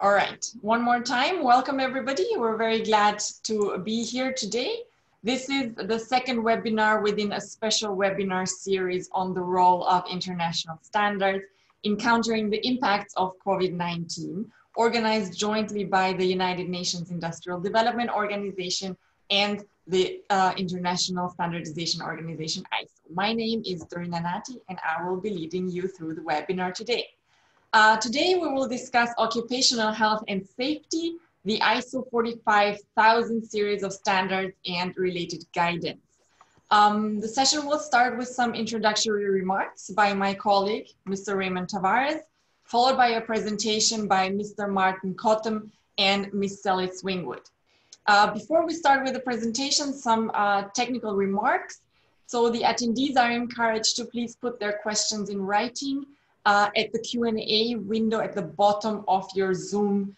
All right, one more time, welcome everybody. We're very glad to be here today. This is the second webinar within a special webinar series on the role of international standards in countering the impacts of COVID-19, organized jointly by the United Nations Industrial Development Organization and the International Standardization Organization, ISO. My name is Dorina Nati and I will be leading you through the webinar today. Today we will discuss occupational health and safety, the ISO 45000 series of standards and related guidance. The session will start with some introductory remarks by my colleague, Mr. Raymond Tavares, followed by a presentation by Mr. Martin Cottam and Ms. Sally Swingwood. Before we start with the presentation, some technical remarks. So the attendees are encouraged to please put their questions in writing at the Q&A window at the bottom of your Zoom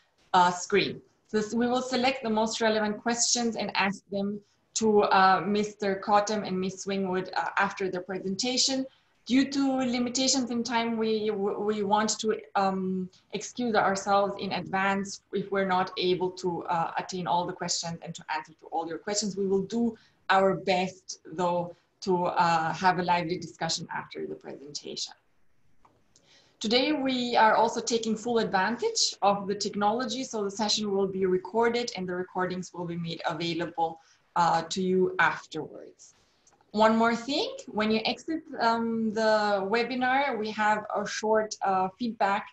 screen. So we will select the most relevant questions and ask them to Mr. Cottam and Ms. Swingwood after the presentation. Due to limitations in time, we want to excuse ourselves in advance if we're not able to attain all the questions and to answer to all your questions. We will do our best, though, to have a lively discussion after the presentation. Today, we are also taking full advantage of the technology, so the session will be recorded and the recordings will be made available to you afterwards. One more thing, when you exit the webinar, we have a short feedback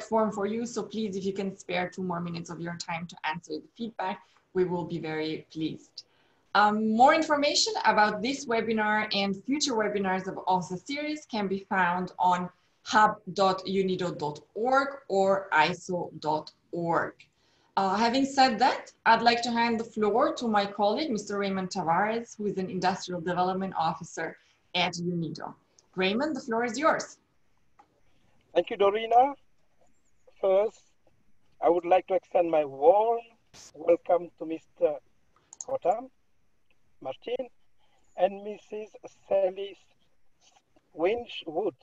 form for you, so please, if you can spare 2 more minutes of your time to answer the feedback, we will be very pleased. More information about this webinar and future webinars of the series can be found on hub.unido.org or iso.org. Having said that, I'd like to hand the floor to my colleague, Mr. Raymond Tavares, who is an Industrial Development Officer at UNIDO. Raymond, the floor is yours. Thank you, Dorina. First, I would like to extend my warm welcome to Mr. Cottam, Martin, and Mrs. Sally Swingwood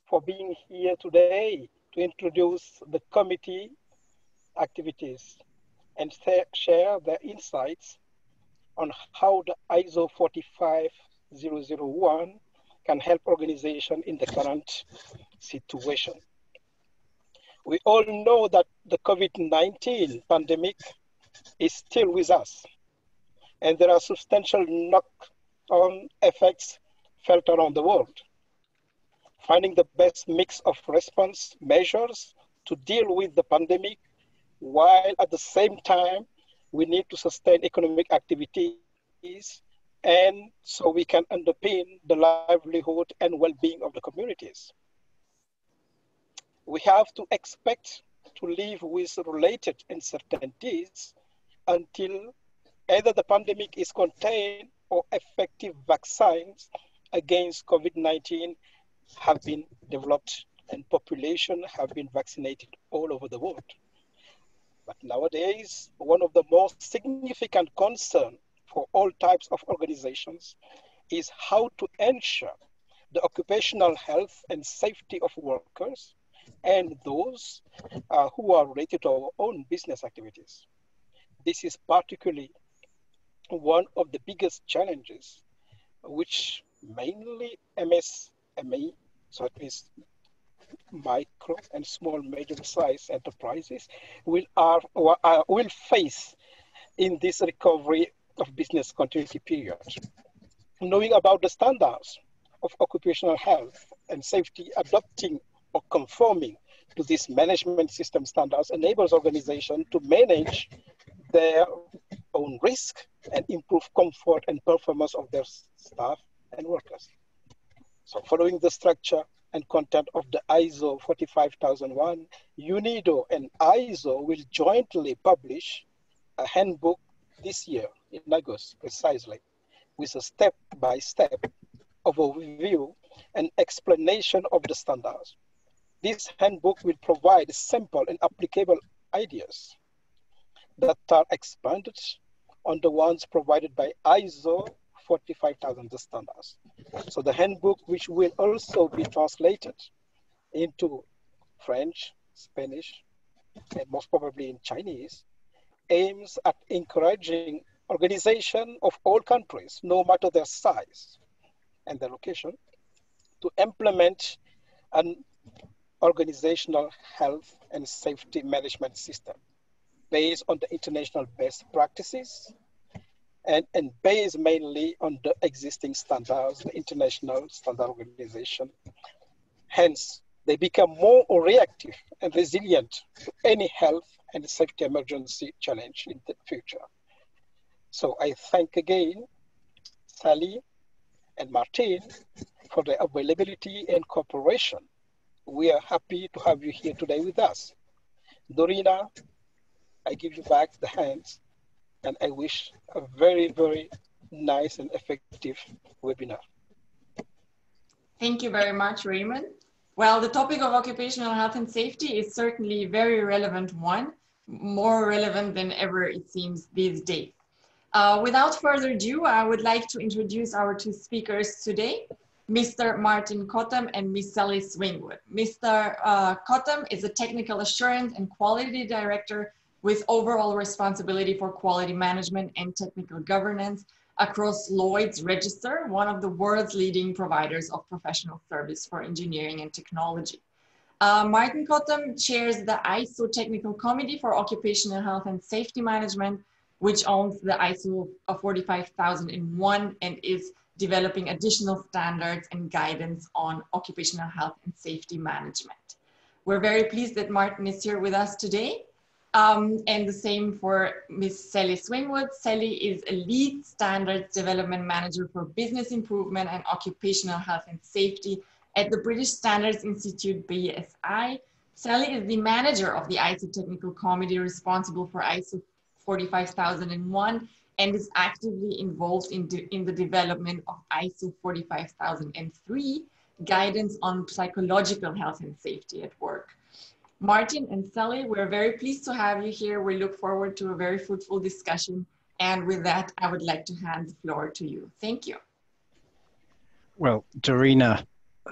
for being here today to introduce the committee activities and share their insights on how the ISO 45001 can help organizations in the current situation. We all know that the COVID-19 pandemic is still with us, and there are substantial knock-on effects felt around the world. Finding the best mix of response measures to deal with the pandemic, while at the same time, we need to sustain economic activities and so we can underpin the livelihood and well-being of the communities. We have to expect to live with related uncertainties until either the pandemic is contained or effective vaccines against COVID-19 have been developed and population have been vaccinated all over the world. But nowadays, one of the most significant concerns for all types of organizations is how to ensure the occupational health and safety of workers and those who are related to our own business activities. This is particularly one of the biggest challenges which mainly MSME, so it means micro and small medium-sized enterprises will face in this recovery of business continuity period. Knowing about the standards of occupational health and safety, adopting or conforming to these management system standards enables organizations to manage their own risk and improve comfort and performance of their staff and workers. So following the structure and content of the ISO 45001, UNIDO and ISO will jointly publish a handbook this year in August, precisely, with a step-by-step overview and explanation of the standards. This handbook will provide simple and applicable ideas that are expanded on the ones provided by ISO 45,000 standards. So the handbook, which will also be translated into French, Spanish, and most probably in Chinese, aims at encouraging organizations of all countries, no matter their size and their location, to implement an organizational health and safety management system based on the international best practices and based mainly on the existing standards, the international standard organization. Hence, they become more reactive and resilient to any health and safety emergency challenge in the future. So I thank again Sally and Martin for their availability and cooperation. We are happy to have you here today with us. Dorina, I give you back the hands and I wish a very, very nice and effective webinar. Thank you very much, Raymond. Well, the topic of occupational health and safety is certainly a very relevant one, more relevant than ever it seems these days. Without further ado, I would like to introduce our two speakers today, Mr. Martin Cottam and Ms. Sally Swingwood. Mr. Cottam is a technical assurance and quality director with overall responsibility for quality management and technical governance across Lloyd's Register, one of the world's leading providers of professional service for engineering and technology. Martin Cottam chairs the ISO Technical Committee for Occupational Health and Safety Management, which owns the ISO 45001 and is developing additional standards and guidance on occupational health and safety management. We're very pleased that Martin is here with us today. And the same for Ms. Sally Swingwood. Sally is a lead standards development manager for business improvement and occupational health and safety at the British Standards Institute, BSI. Sally is the manager of the ISO Technical Committee responsible for ISO 45001 and is actively involved in the development of ISO 45003, guidance on psychological health and safety at work. Martin and Sally, we're very pleased to have you here. We look forward to a very fruitful discussion. And with that, I would like to hand the floor to you. Thank you. Well, Dorina,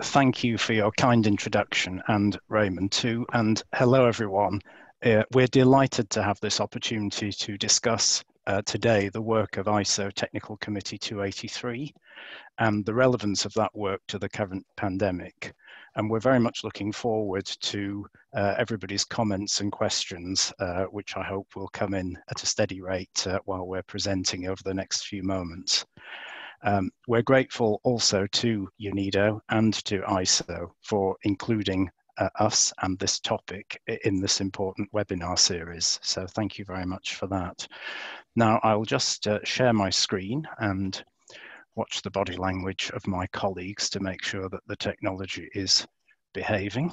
thank you for your kind introduction, and Raymond too. And hello, everyone. We're delighted to have this opportunity to discuss today the work of ISO Technical Committee 283 and the relevance of that work to the current pandemic. And we're very much looking forward to everybody's comments and questions, which I hope will come in at a steady rate while we're presenting over the next few moments. We're grateful also to UNIDO and to ISO for including us and this topic in this important webinar series. So thank you very much for that. Now I'll just share my screen and watch the body language of my colleagues to make sure that the technology is behaving.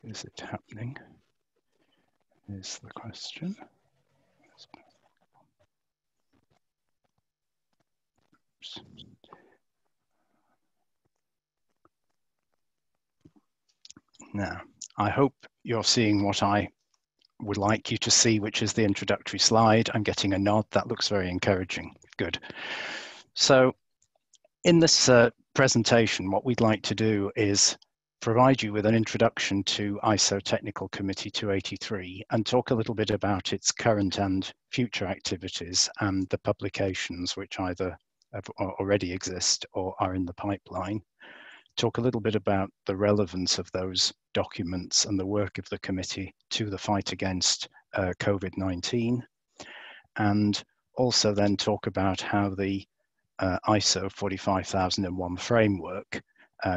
Is it happening? Is the question. Oops. Now, I hope you're seeing what I would like you to see, which is the introductory slide. I'm getting a nod. That looks very encouraging. Good. So in this presentation, what we'd like to do is provide you with an introduction to ISO Technical Committee 283 and talk a little bit about its current and future activities and the publications which either already exist or are in the pipeline. Talk a little bit about the relevance of those documents and the work of the committee to the fight against COVID-19, and also then talk about how the ISO 45001 framework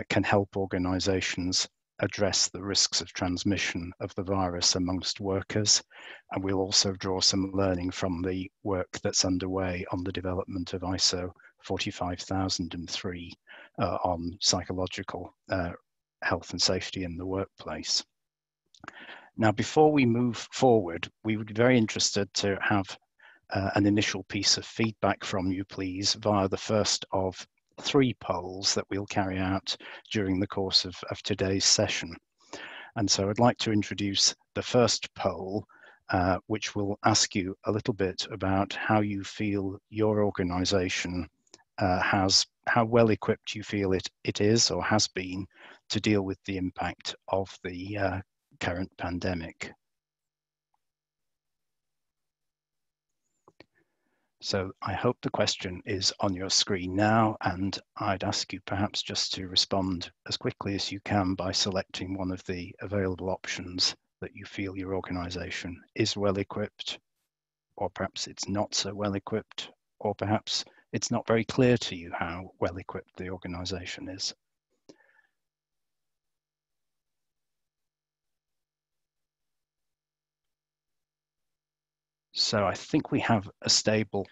can help organizations address the risks of transmission of the virus amongst workers. And we'll also draw some learning from the work that's underway on the development of ISO 45003 on psychological health and safety in the workplace. Now, before we move forward, we would be very interested to have an initial piece of feedback from you, please, via the first of 3 polls that we'll carry out during the course of today's session. And so I'd like to introduce the first poll, which will ask you a little bit about how you feel your organization how well equipped you feel it is or has been to deal with the impact of the current pandemic. So I hope the question is on your screen now, and I'd ask you perhaps just to respond as quickly as you can by selecting one of the available options that you feel your organization is well equipped, or perhaps it's not so well equipped, or perhaps it's not very clear to you how well equipped the organization is. So I think we have a stable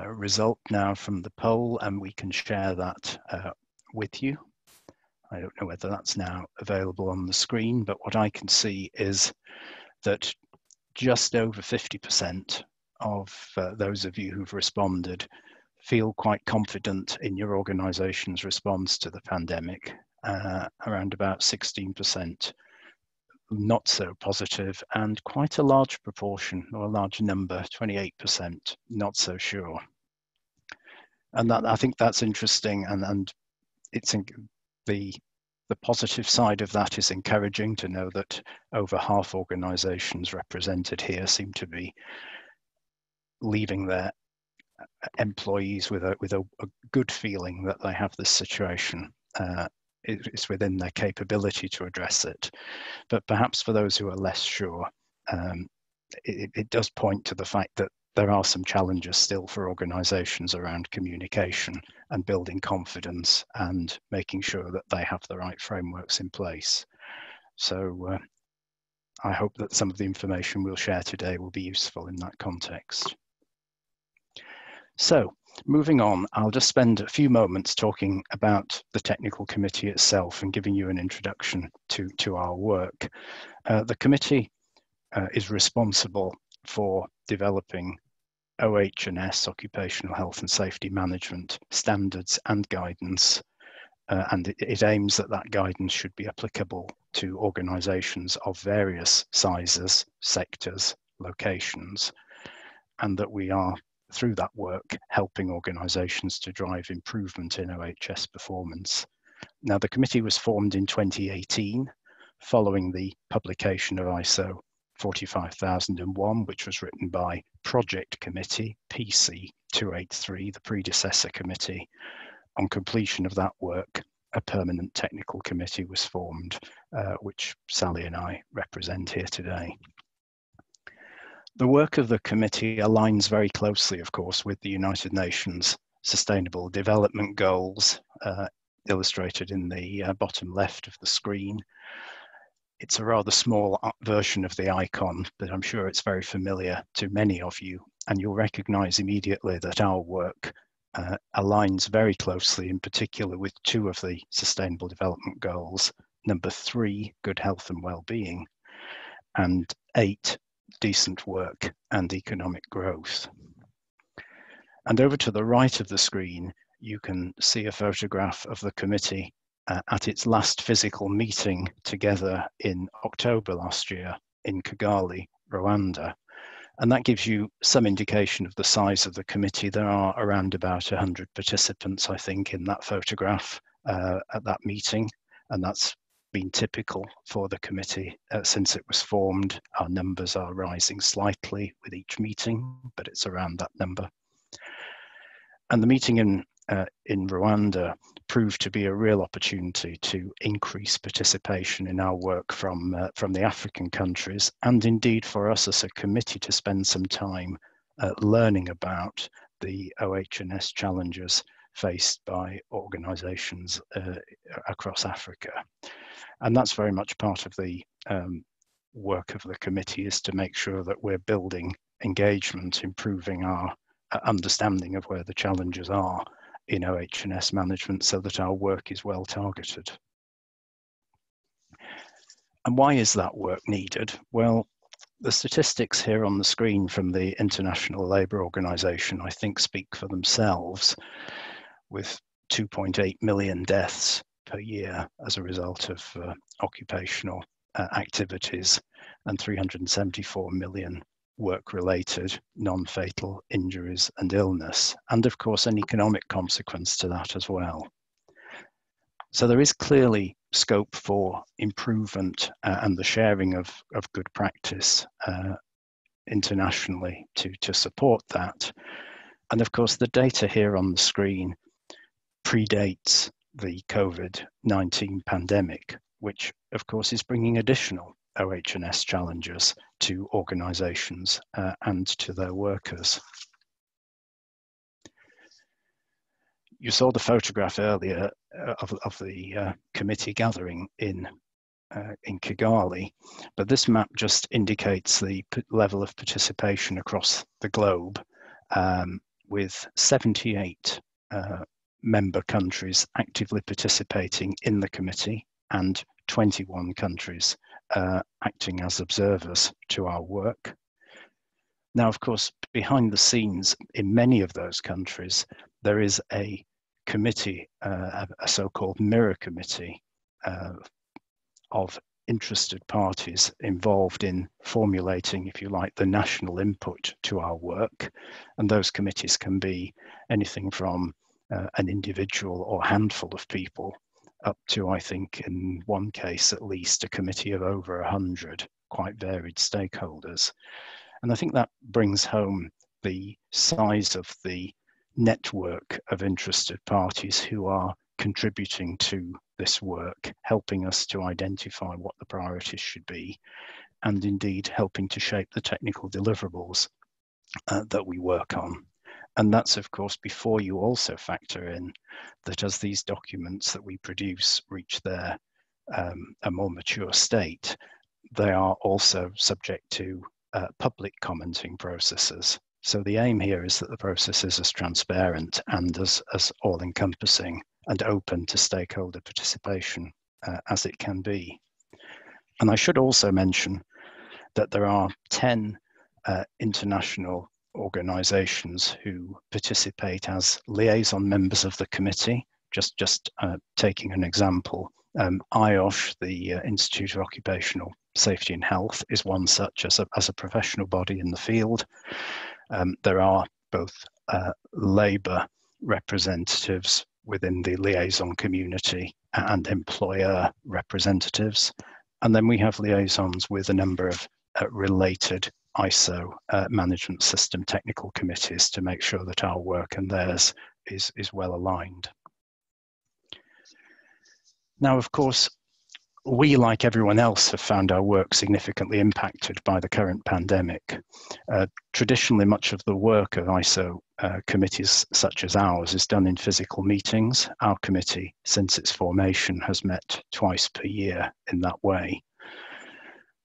result now from the poll, and we can share that with you. I don't know whether that's now available on the screen, but what I can see is that just over 50% of those of you who've responded feel quite confident in your organization's response to the pandemic. Around about 16% not so positive, and quite a large proportion, or a large number, 28%, not so sure. And that, I think that's interesting, and it's the positive side of that is encouraging to know that over half organizations represented here seem to be leaving their employees with a good feeling that they have this situation. It's within their capability to address it. But perhaps for those who are less sure, it does point to the fact that there are some challenges still for organizations around communication and building confidence and making sure that they have the right frameworks in place. So I hope that some of the information we'll share today will be useful in that context. So moving on, I'll just spend a few moments talking about the technical committee itself and giving you an introduction to our work. The committee is responsible for developing OH&S, Occupational Health and Safety Management standards and guidance, and it aims that that guidance should be applicable to organisations of various sizes, sectors, locations, and that we are, through that work, helping organisations to drive improvement in OHS performance. Now, the committee was formed in 2018, following the publication of ISO 45001, which was written by Project Committee, PC 283, the predecessor committee. On completion of that work, a permanent technical committee was formed, which Sally and I represent here today. The work of the committee aligns very closely, of course, with the United Nations Sustainable Development Goals, illustrated in the bottom left of the screen. It's a rather small version of the icon, but I'm sure it's very familiar to many of you, and you'll recognize immediately that our work aligns very closely, in particular, with two of the Sustainable Development Goals, number 3, good health and well-being, and 8, decent work and economic growth. And over to the right of the screen, you can see a photograph of the committee at its last physical meeting together in October last year in Kigali, Rwanda. And that gives you some indication of the size of the committee. There are around about 100 participants, I think, in that photograph at that meeting, and that's been typical for the committee since it was formed. Our numbers are rising slightly with each meeting, but it's around that number. And the meeting in Rwanda proved to be a real opportunity to increase participation in our work from the African countries, and indeed for us as a committee to spend some time learning about the OH&S challenges faced by organisations across Africa. And that's very much part of the work of the committee, is to make sure that we're building engagement, improving our understanding of where the challenges are in OH&S management so that our work is well targeted. And why is that work needed? Well, the statistics here on the screen from the International Labour Organization, I think, speak for themselves, with 2.8 million deaths per year as a result of occupational activities, and 374 million work-related, non-fatal injuries and illness, and of course an economic consequence to that as well. So there is clearly scope for improvement and the sharing of good practice internationally to support that. And of course, the data here on the screen predates the COVID-19 pandemic, which of course is bringing additional OH&S challenges to organisations and to their workers. You saw the photograph earlier of the committee gathering in Kigali, but this map just indicates the level of participation across the globe, with 78 member countries actively participating in the committee and 21 countries acting as observers to our work. Now, of course, behind the scenes in many of those countries, there is a committee, a so-called mirror committee of interested parties involved in formulating, if you like, the national input to our work. And those committees can be anything from an individual or handful of people up to, I think, in one case at least, a committee of over 100 quite varied stakeholders. And I think that brings home the size of the network of interested parties who are contributing to this work, helping us to identify what the priorities should be, and indeed helping to shape the technical deliverables that we work on. And that's, of course, before you also factor in that as these documents that we produce reach their a more mature state, they are also subject to public commenting processes. So the aim here is that the process is as transparent and as all-encompassing and open to stakeholder participation as it can be. And I should also mention that there are 10 international organisations who participate as liaison members of the committee. Just taking an example, IOSH, the Institute of Occupational Safety and Health, is one such as a professional body in the field. There are both labour representatives within the liaison community and employer representatives. And then we have liaisons with a number of related ISO management system technical committees to make sure that our work and theirs is well aligned. Now, of course, we, like everyone else, have found our work significantly impacted by the current pandemic. Traditionally, much of the work of ISO committees such as ours is done in physical meetings. Our committee, since its formation, has met twice per year in that way.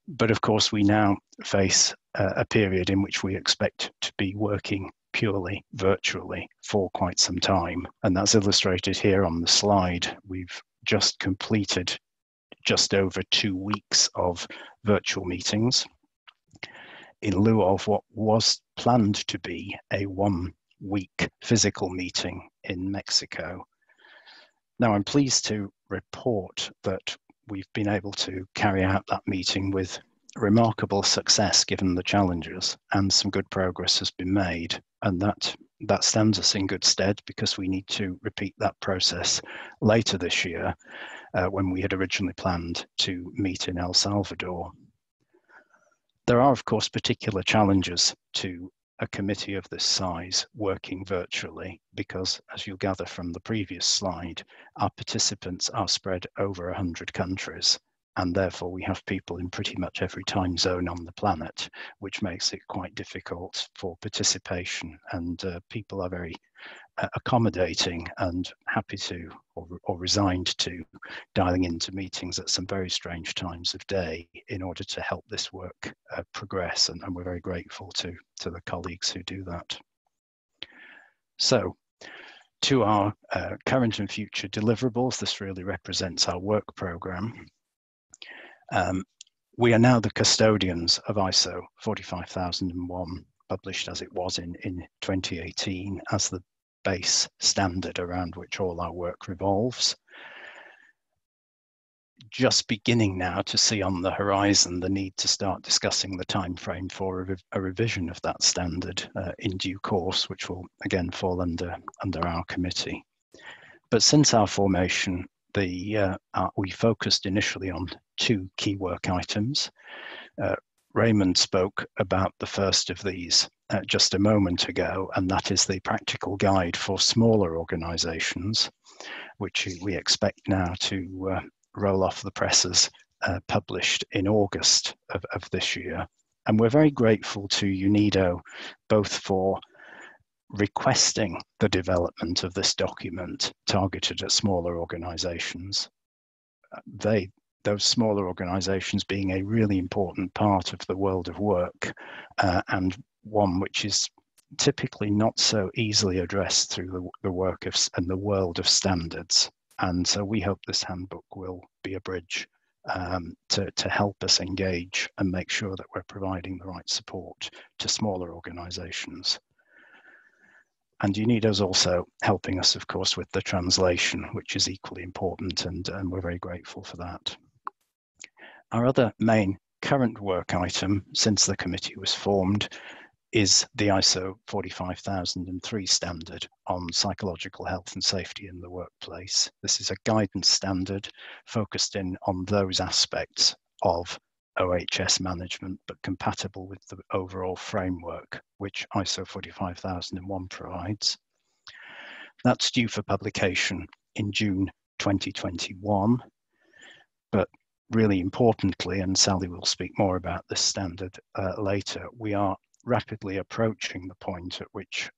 But of course, we now face a period in which we expect to be working purely virtually for quite some time. And that's illustrated here on the slide. We've just completed just over 2 weeks of virtual meetings in lieu of what was planned to be a 1-week physical meeting in Mexico. Now, I'm pleased to report that we've been able to carry out that meeting with remarkable success given the challenges, and some good progress has been made, and that stands us in good stead because we need to repeat that process later this year when we had originally planned to meet in El Salvador. There are, of course, particular challenges to a committee of this size working virtually because, as you'll gather from the previous slide, our participants are spread over 100 countries, and therefore we have people in pretty much every time zone on the planet, which makes it quite difficult for participation, and people are very accommodating and happy to, or resigned to, dialing into meetings at some very strange times of day in order to help this work progress, and we're very grateful to the colleagues who do that. So, to our current and future deliverables, this really represents our work programme. We are now the custodians of ISO 45001, published as it was in 2018 as the base standard around which all our work revolves. just beginning now to see on the horizon the need to start discussing the time frame for a revision of that standard in due course, which will again fall under our committee. But since our formation, we focused initially on two key work items. Raymond spoke about the first of these just a moment ago, and that is the practical guide for smaller organisations, which we expect now to roll off the presses, published in August of this year. And we're very grateful to UNIDO both for requesting the development of this document targeted at smaller organisations. Those smaller organisations being a really important part of the world of work, and one which is typically not so easily addressed through the work of and the world of standards. And so we hope this handbook will be a bridge to help us engage and make sure that we're providing the right support to smaller organisations. And UNIDO's also helping us, of course, with the translation, which is equally important, and we're very grateful for that. Our other main current work item since the committee was formed is the ISO 45003 standard on psychological health and safety in the workplace. This is a guidance standard focused in on those aspects of OH&S management, but compatible with the overall framework which ISO 45001 provides. That's due for publication in June 2021, but really importantly, and Sally will speak more about this standard later, we are rapidly approaching the point at which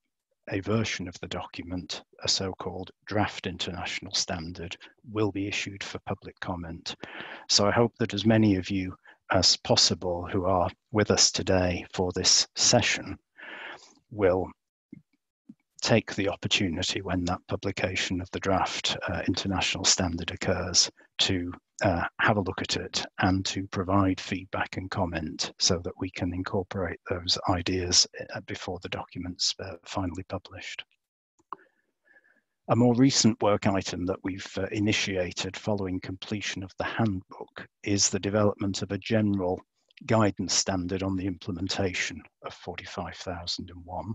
a version of the document, a so-called draft international standard, will be issued for public comment. So I hope that as many of you as possible who are with us today for this session will take the opportunity when that publication of the draft international standard occurs to have a look at it and to provide feedback and comment so that we can incorporate those ideas before the document's finally published. A more recent work item that we've initiated following completion of the handbook is the development of a general guidance standard on the implementation of 45001.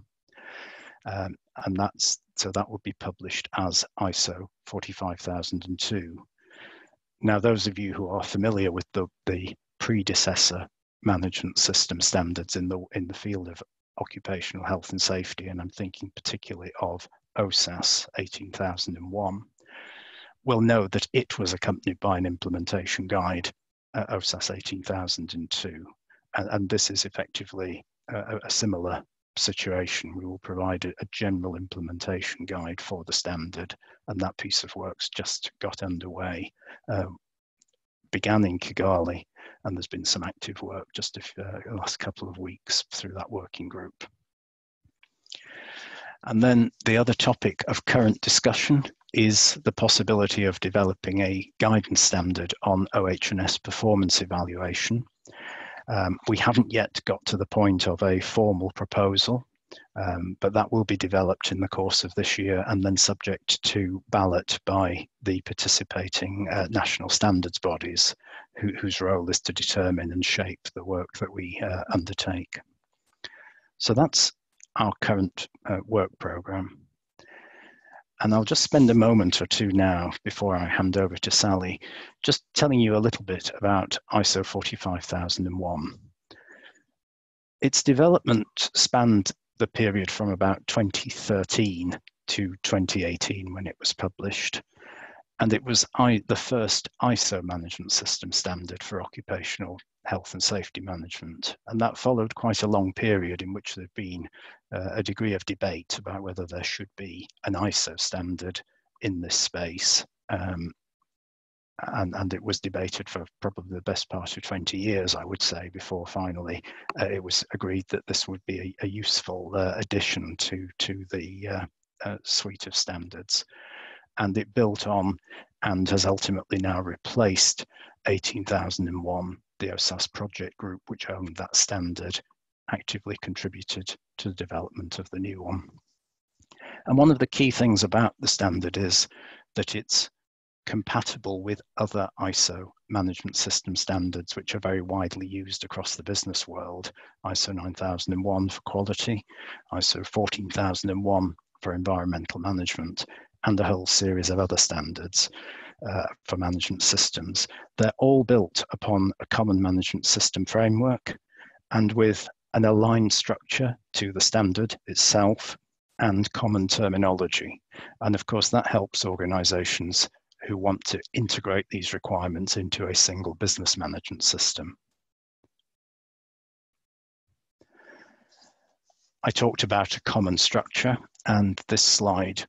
And that will be published as ISO 45002. Now, those of you who are familiar with the predecessor management system standards in the field of occupational health and safety, and I'm thinking particularly of OSAS 18001, will know that it was accompanied by an implementation guide, OSAS 18002, and this is effectively a similar situation. We will provide a general implementation guide for the standard, and that piece of work's just got underway. Began in Kigali, and there's been some active work just the last couple of weeks through that working group. And then the other topic of current discussion is the possibility of developing a guidance standard on OH&S performance evaluation. We haven't yet got to the point of a formal proposal, but that will be developed in the course of this year and then subject to ballot by the participating national standards bodies, whose role is to determine and shape the work that we undertake. So that's our current work programme. And I'll just spend a moment or two now before I hand over to Sally, just telling you a little bit about ISO 45001. Its development spanned the period from about 2013 to 2018 when it was published. And it was the first ISO management system standard for occupational health and safety management. And that followed quite a long period in which there'd been a degree of debate about whether there should be an ISO standard in this space. And it was debated for probably the best part of 20 years, I would say, before finally it was agreed that this would be a useful addition to the suite of standards. And it built on and has ultimately now replaced 18001. The OSAS project group, which owned that standard, actively contributed to the development of the new one. And one of the key things about the standard is that it's compatible with other ISO management system standards, which are very widely used across the business world. ISO 9001 for quality, ISO 14001 for environmental management, and a whole series of other standards for management systems. They're all built upon a common management system framework and with an aligned structure to the standard itself and common terminology. And of course, that helps organizations who want to integrate these requirements into a single business management system. I talked about a common structure, and this slide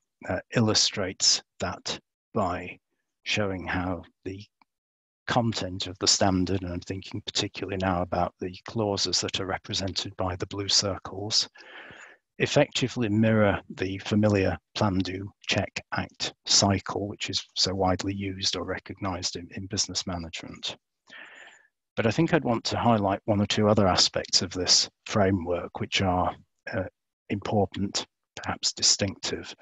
illustrates that by showing how the content of the standard, and I'm thinking particularly now about the clauses that are represented by the blue circles, effectively mirror the familiar plan, do, check, act cycle, which is so widely used or recognized in business management. But I think I'd want to highlight one or two other aspects of this framework, which are important, perhaps distinctive.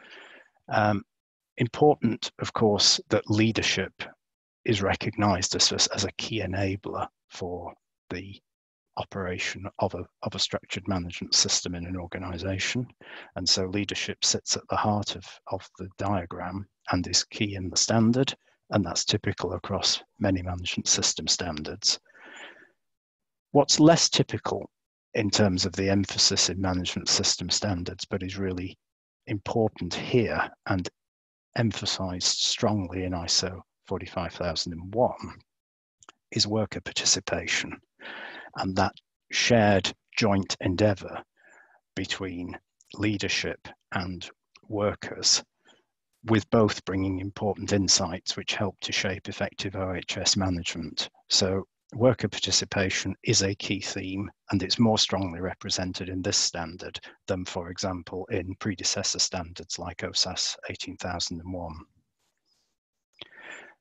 Important, of course, that leadership is recognized as a key enabler for the operation of a structured management system in an organization. And so leadership sits at the heart of the diagram and is key in the standard, and that's typical across many management system standards. What's less typical in terms of the emphasis in management system standards, but is really important here and emphasized strongly in ISO 45001, is worker participation. And that shared joint endeavour between leadership and workers, with both bringing important insights which help to shape effective OH&S management. So worker participation is a key theme, and it's more strongly represented in this standard than, for example, in predecessor standards like OSAS 18001.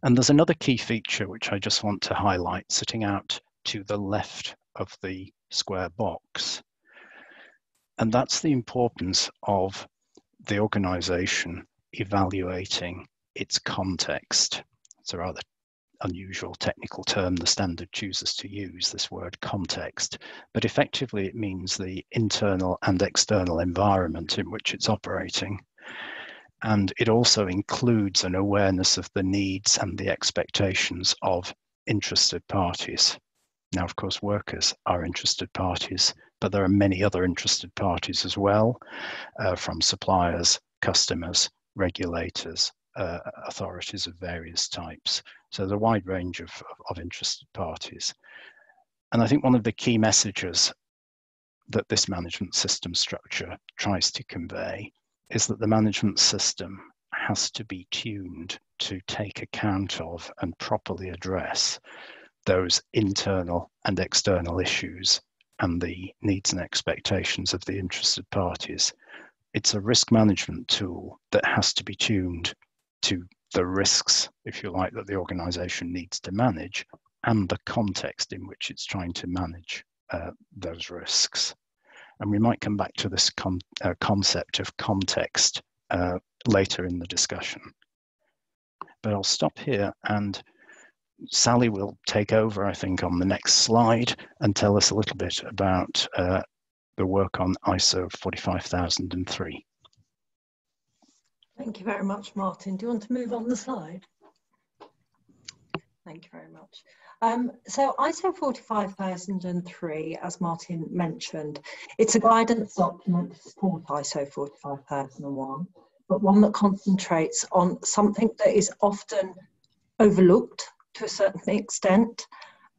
And there's another key feature which I just want to highlight, sitting out to the left of the square box. And that's the importance of the organization evaluating its context. It's a rather unusual technical term the standard chooses to use, this word context, but effectively it means the internal and external environment in which it's operating. And it also includes an awareness of the needs and the expectations of interested parties. Now, of course, workers are interested parties, but there are many other interested parties as well, from suppliers, customers, regulators, authorities of various types. So there's a wide range of interested parties. And I think one of the key messages that this management system structure tries to convey is that the management system has to be tuned to take account of and properly address those internal and external issues and the needs and expectations of the interested parties. It's a risk management tool that has to be tuned to the risks, if you like, that the organization needs to manage and the context in which it's trying to manage those risks. And we might come back to this concept of context later in the discussion. But I'll stop here, and Sally will take over, I think, on the next slide and tell us a little bit about the work on ISO 45003. Thank you very much, Martin. Do you want to move on the slide? Thank you very much. So ISO 45003, as Martin mentioned, it's a guidance document to support ISO 45001, but one that concentrates on something that is often overlooked to a certain extent,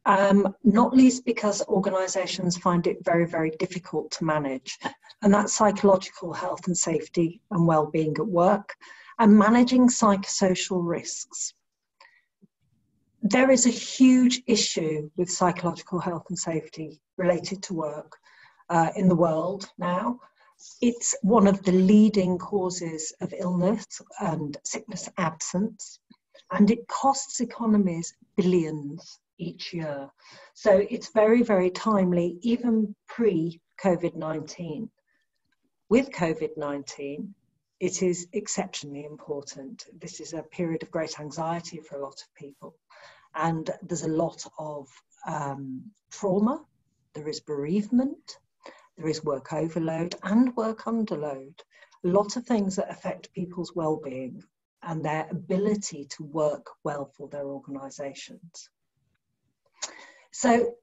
not least because organisations find it very, very difficult to manage, and that's psychological health and safety and wellbeing at work, and managing psychosocial risks. There is a huge issue with psychological health and safety related to work in the world now. It's one of the leading causes of illness and sickness absence, and it costs economies billions each year. So it's very, very timely, even pre-COVID-19. With COVID-19, it is exceptionally important. This is a period of great anxiety for a lot of people, and there's a lot of trauma, there is bereavement, there is work overload and work underload. A lot of things that affect people's well-being and their ability to work well for their organisations. So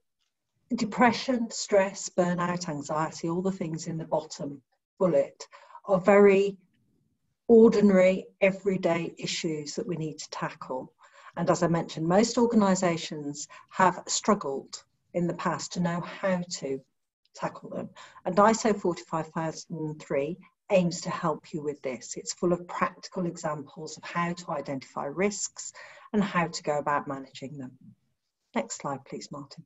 depression, stress, burnout, anxiety, all the things in the bottom bullet are very ordinary, everyday issues that we need to tackle. And as I mentioned, most organisations have struggled in the past to know how to tackle them. And ISO 45003 aims to help you with this. It's full of practical examples of how to identify risks and how to go about managing them. Next slide, please, Martin.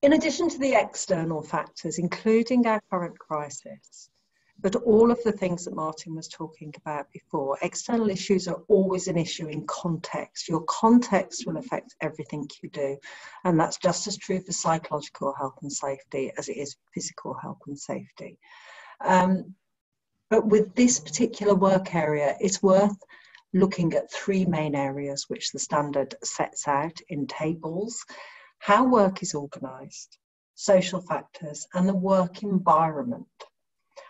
In addition to the external factors, including our current crisis, but all of the things that Martin was talking about before, external issues are always an issue in context. Your context will affect everything you do. And that's just as true for psychological health and safety as it is for physical health and safety. But with this particular work area, it's worth looking at three main areas which the standard sets out in tables: how work is organised, social factors, and the work environment.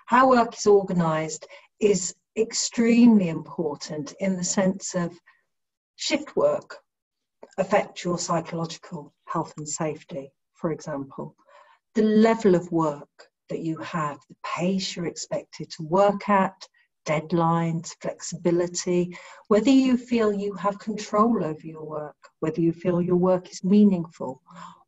How work is organised is extremely important in the sense of shift work affects your psychological health and safety, for example. The level of work that you have, the pace you're expected to work at, deadlines, flexibility, whether you feel you have control over your work, whether you feel your work is meaningful.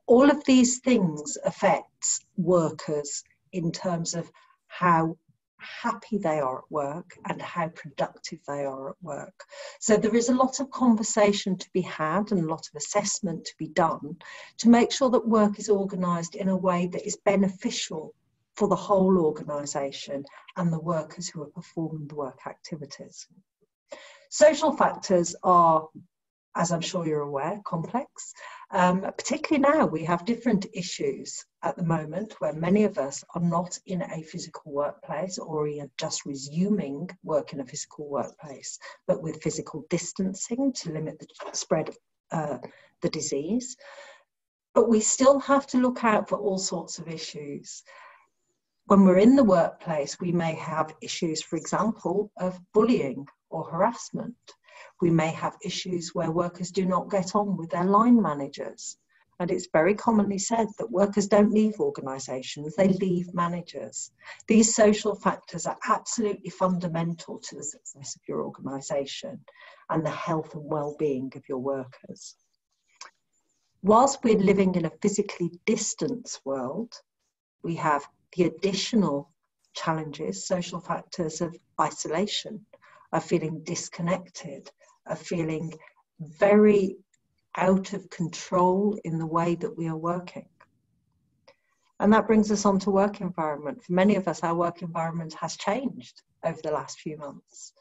All of these things affect workers in terms of how happy they are at work and how productive they are at work. So there is a lot of conversation to be had and a lot of assessment to be done to make sure that work is organised in a way that is beneficial for the whole organisation and the workers who are performing the work activities. Social factors are, as I'm sure you're aware, complex. Particularly now, we have different issues at the moment where many of us are not in a physical workplace or are just resuming work in a physical workplace, but with physical distancing to limit the spread of the disease. But we still have to look out for all sorts of issues. When we're in the workplace, we may have issues, for example, of bullying or harassment. We may have issues where workers do not get on with their line managers. And it's very commonly said that workers don't leave organisations, they leave managers. These social factors are absolutely fundamental to the success of your organisation and the health and well-being of your workers. Whilst we're living in a physically distant world, we have the additional challenges, social factors of isolation, of feeling disconnected, of feeling very out of control in the way that we are working. And that brings us on to work environment. For many of us, our work environment has changed over the last few months,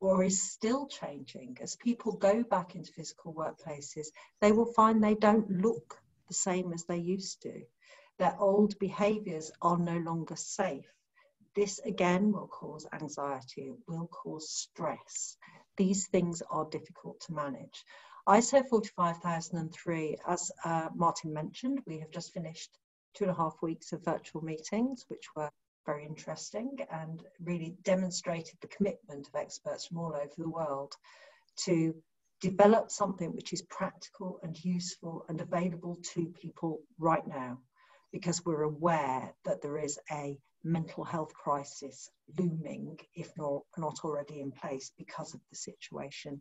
or is still changing. As people go back into physical workplaces, they will find they don't look the same as they used to. Their old behaviours are no longer safe. This again will cause anxiety, it will cause stress. These things are difficult to manage. ISO 45003, as Martin mentioned, we have just finished 2.5 weeks of virtual meetings, which were very interesting and really demonstrated the commitment of experts from all over the world to develop something which is practical and useful and available to people right now, because we're aware that there is a mental health crisis looming, if not already in place, because of the situation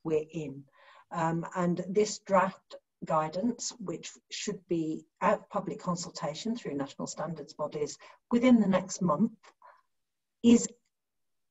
we're in. And this draft guidance, which should be out of public consultation through national standards bodies within the next month, is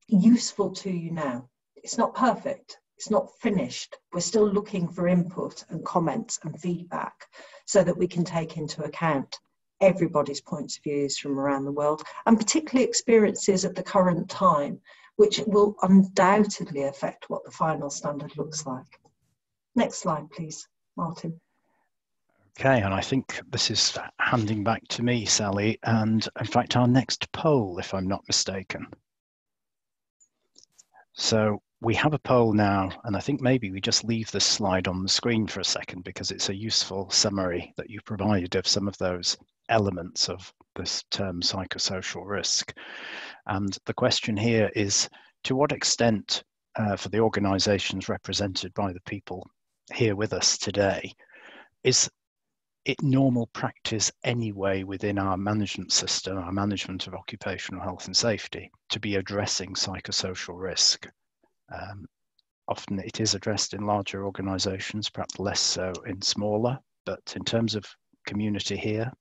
useful to you now. It's not perfect, it's not finished. We're still looking for input and comments and feedback so that we can take into account everybody's points of views from around the world, and particularly experiences at the current time, which will undoubtedly affect what the final standard looks like. Next slide, please, Martin. Okay, and I think this is handing back to me, Sally, and in fact our next poll, if I'm not mistaken. So we have a poll now, and I think maybe we just leave this slide on the screen for a second because it's a useful summary that you provided of some of those elements of this term psychosocial risk. And the question here is, to what extent for the organisations represented by the people here with us today, is it normal practice anyway within our management system, our management of occupational health and safety, to be addressing psychosocial risk? Often it is addressed in larger organisations, perhaps less so in smaller, but in terms of community here,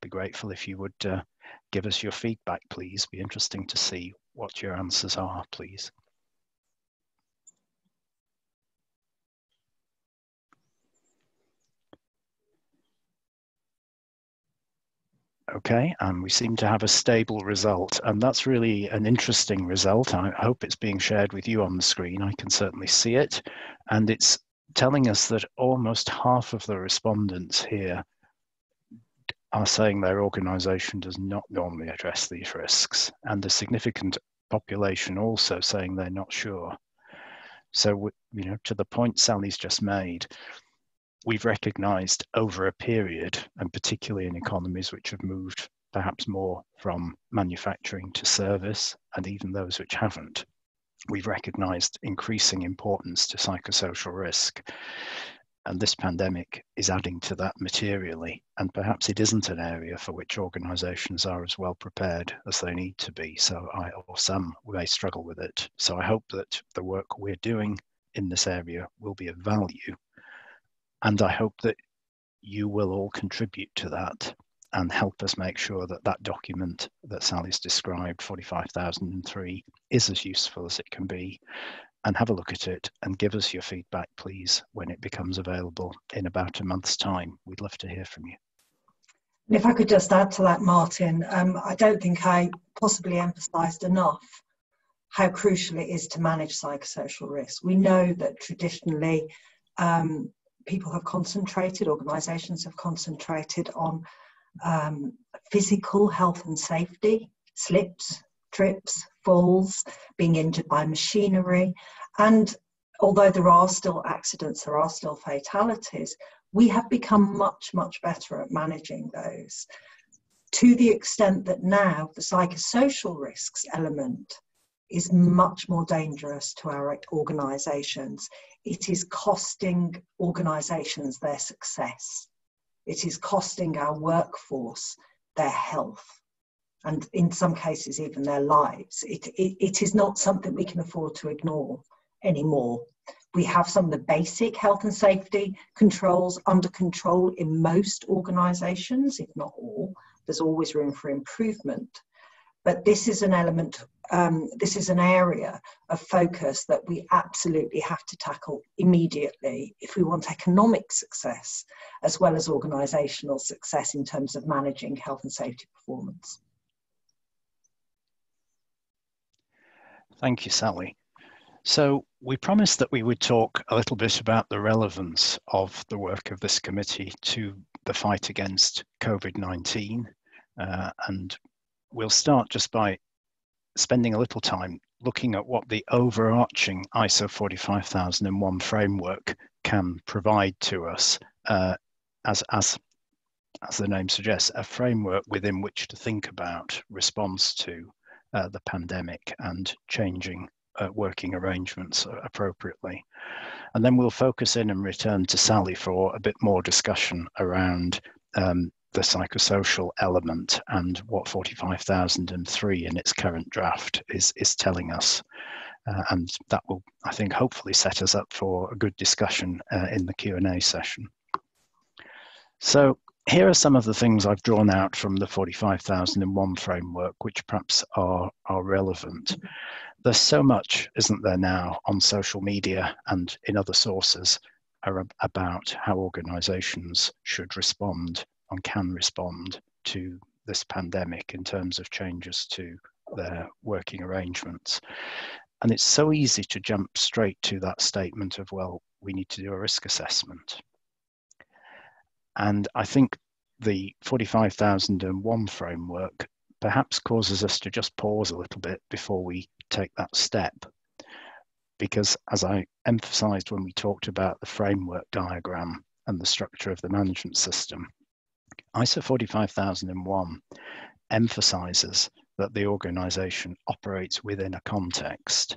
be grateful if you would give us your feedback, please. Be interesting to see what your answers are, please. Okay, and we seem to have a stable result, and that's really an interesting result. I hope it's being shared with you on the screen. I can certainly see it, and it's telling us that almost half of the respondents here are saying their organisation does not normally address these risks, and a significant population also saying they're not sure. So, you know, to the point Sally's just made, we've recognised over a period, and particularly in economies which have moved perhaps more from manufacturing to service, and even those which haven't, we've recognised increasing importance to psychosocial risk. And this pandemic is adding to that materially, and perhaps it isn't an area for which organisations are as well prepared as they need to be. So or some may struggle with it. So I hope that the work we're doing in this area will be of value. And I hope that you will all contribute to that and help us make sure that that document that Sally's described, 45,003, is as useful as it can be. And have a look at it and give us your feedback, please, when it becomes available in about a month's time. We'd love to hear from you. And if I could just add to that, Martin, I don't think I possibly emphasised enough how crucial it is to manage psychosocial risk. We know that traditionally people have concentrated, organisations have concentrated on physical health and safety, slips, trips, falls, being injured by machinery. And although there are still accidents, there are still fatalities, we have become much, much better at managing those, to the extent that now the psychosocial risks element is much more dangerous to our organisations. It is costing organisations their success. It is costing our workforce their health, and in some cases even their lives. It is not something we can afford to ignore anymore. We have some of the basic health and safety controls under control in most organisations, if not all. There's always room for improvement. But this is an element, this is an area of focus that we absolutely have to tackle immediately if we want economic success as well as organisational success in terms of managing health and safety performance. Thank you, Sally. So we promised that we would talk a little bit about the relevance of the work of this committee to the fight against COVID-19, and we'll start just by spending a little time looking at what the overarching ISO 45001 framework can provide to us, as the name suggests, a framework within which to think about response to the pandemic and changing working arrangements appropriately. And then we'll focus in and return to Sally for a bit more discussion around the psychosocial element and what 45,003 in its current draft is telling us. And that will, I think, hopefully set us up for a good discussion in the Q&A session. So here are some of the things I've drawn out from the 45,001 framework, which perhaps are relevant. There's so much, isn't there now, on social media and in other sources about how organisations should respond and can respond to this pandemic in terms of changes to their working arrangements. And it's so easy to jump straight to that statement of, well, we need to do a risk assessment. And I think the 45,001 framework perhaps causes us to just pause a little bit before we take that step. Because as I emphasized when we talked about the framework diagram and the structure of the management system, ISO 45001 emphasizes that the organization operates within a context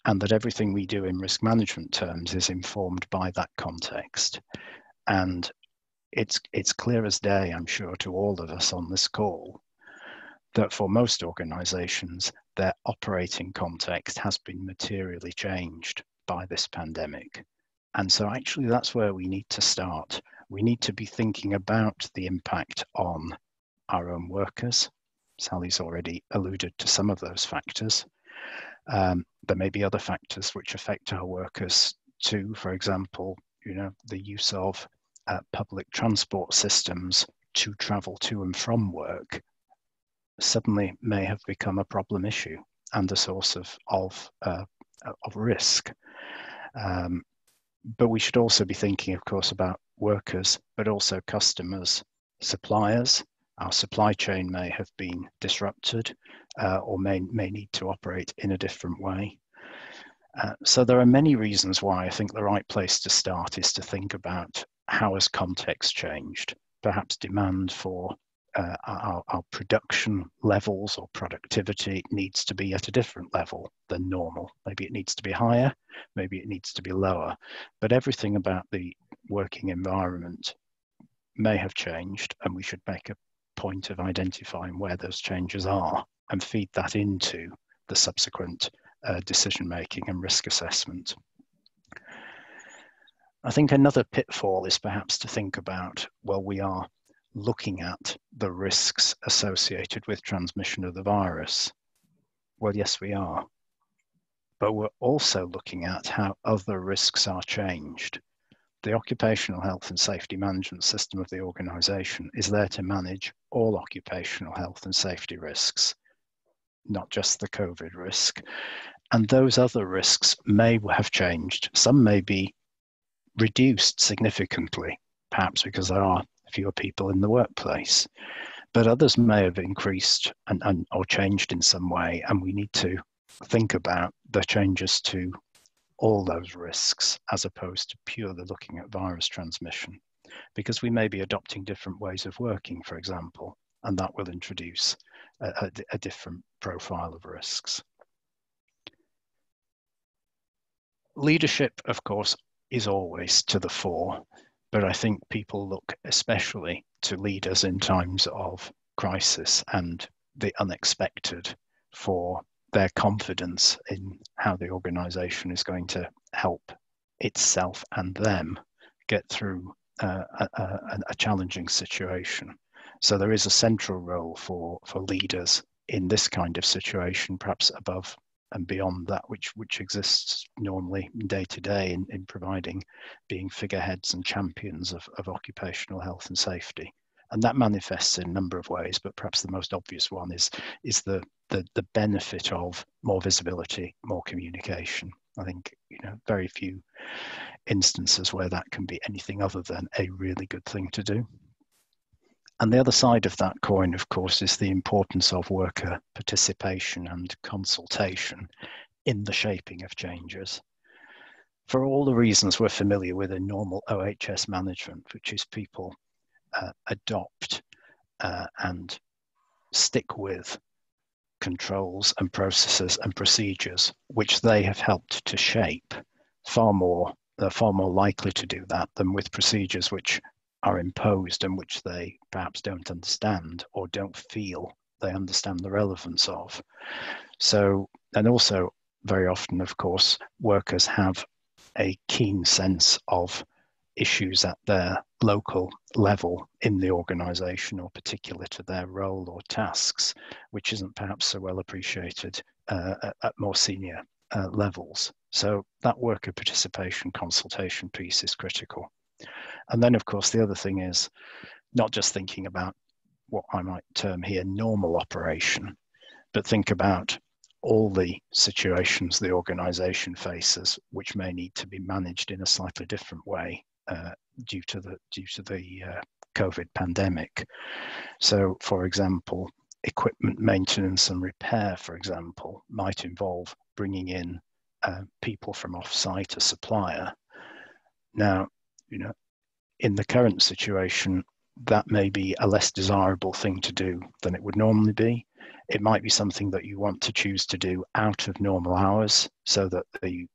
and that everything we do in risk management terms is informed by that context. And it's clear as day, I'm sure, to all of us on this call, that for most organizations, their operating context has been materially changed by this pandemic. And so actually that's where we need to start. We need to be thinking about the impact on our own workers. Sally's already alluded to some of those factors. There may be other factors which affect our workers too. For example, the use of public transport systems to travel to and from work suddenly may have become a problem issue and a source of risk. But we should also be thinking, of course, about workers, but also customers, suppliers. Our supply chain may have been disrupted or may need to operate in a different way. So there are many reasons why I think the right place to start is to think about how has context changed. Perhaps demand for our production levels or productivity needs to be at a different level than normal. Maybe it needs to be higher, maybe it needs to be lower, but everything about the working environment may have changed, and we should make a point of identifying where those changes are and feed that into the subsequent decision making and risk assessment. I think another pitfall is perhaps to think about, well, we are looking at the risks associated with transmission of the virus. Well, yes, we are. But we're also looking at how other risks are changed. The Occupational Health and Safety Management System of the organisation is there to manage all occupational health and safety risks, not just the COVID risk. And those other risks may have changed. Some may be reduced significantly, perhaps because there are fewer people in the workplace, but others may have increased or changed in some way, and we need to think about the changes to all those risks as opposed to purely looking at virus transmission, because we may be adopting different ways of working, for example, and that will introduce a different profile of risks. Leadership, of course, is always to the fore, but I think people look especially to leaders in times of crisis and the unexpected for their confidence in how the organisation is going to help itself and them get through a challenging situation. So there is a central role for leaders in this kind of situation, perhaps above and beyond that which exists normally day to day in providing, being figureheads and champions of occupational health and safety. And that manifests in a number of ways, but perhaps the most obvious one is the benefit of more visibility, more communication. I think very few instances where that can be anything other than a really good thing to do. And the other side of that coin, of course, is the importance of worker participation and consultation in the shaping of changes. For all the reasons we're familiar with in normal OH&S management, which is people adopt and stick with controls and processes and procedures which they have helped to shape, they're far more likely to do that than with procedures which are imposed and which they perhaps don't understand or don't feel they understand the relevance of. So, and also very often, of course, workers have a keen sense of issues at their local level in the organisation or particular to their role or tasks, which isn't perhaps so well appreciated at more senior levels. So that worker participation consultation piece is critical. And then, of course, the other thing is not just thinking about what I might term here normal operation, but think about all the situations the organisation faces which may need to be managed in a slightly different way due to the COVID pandemic. So, for example, equipment maintenance and repair, for example, might involve bringing in people from off-site, a supplier. Now, in the current situation, that may be a less desirable thing to do than it would normally be. It might be something that you want to choose to do out of normal hours, so that the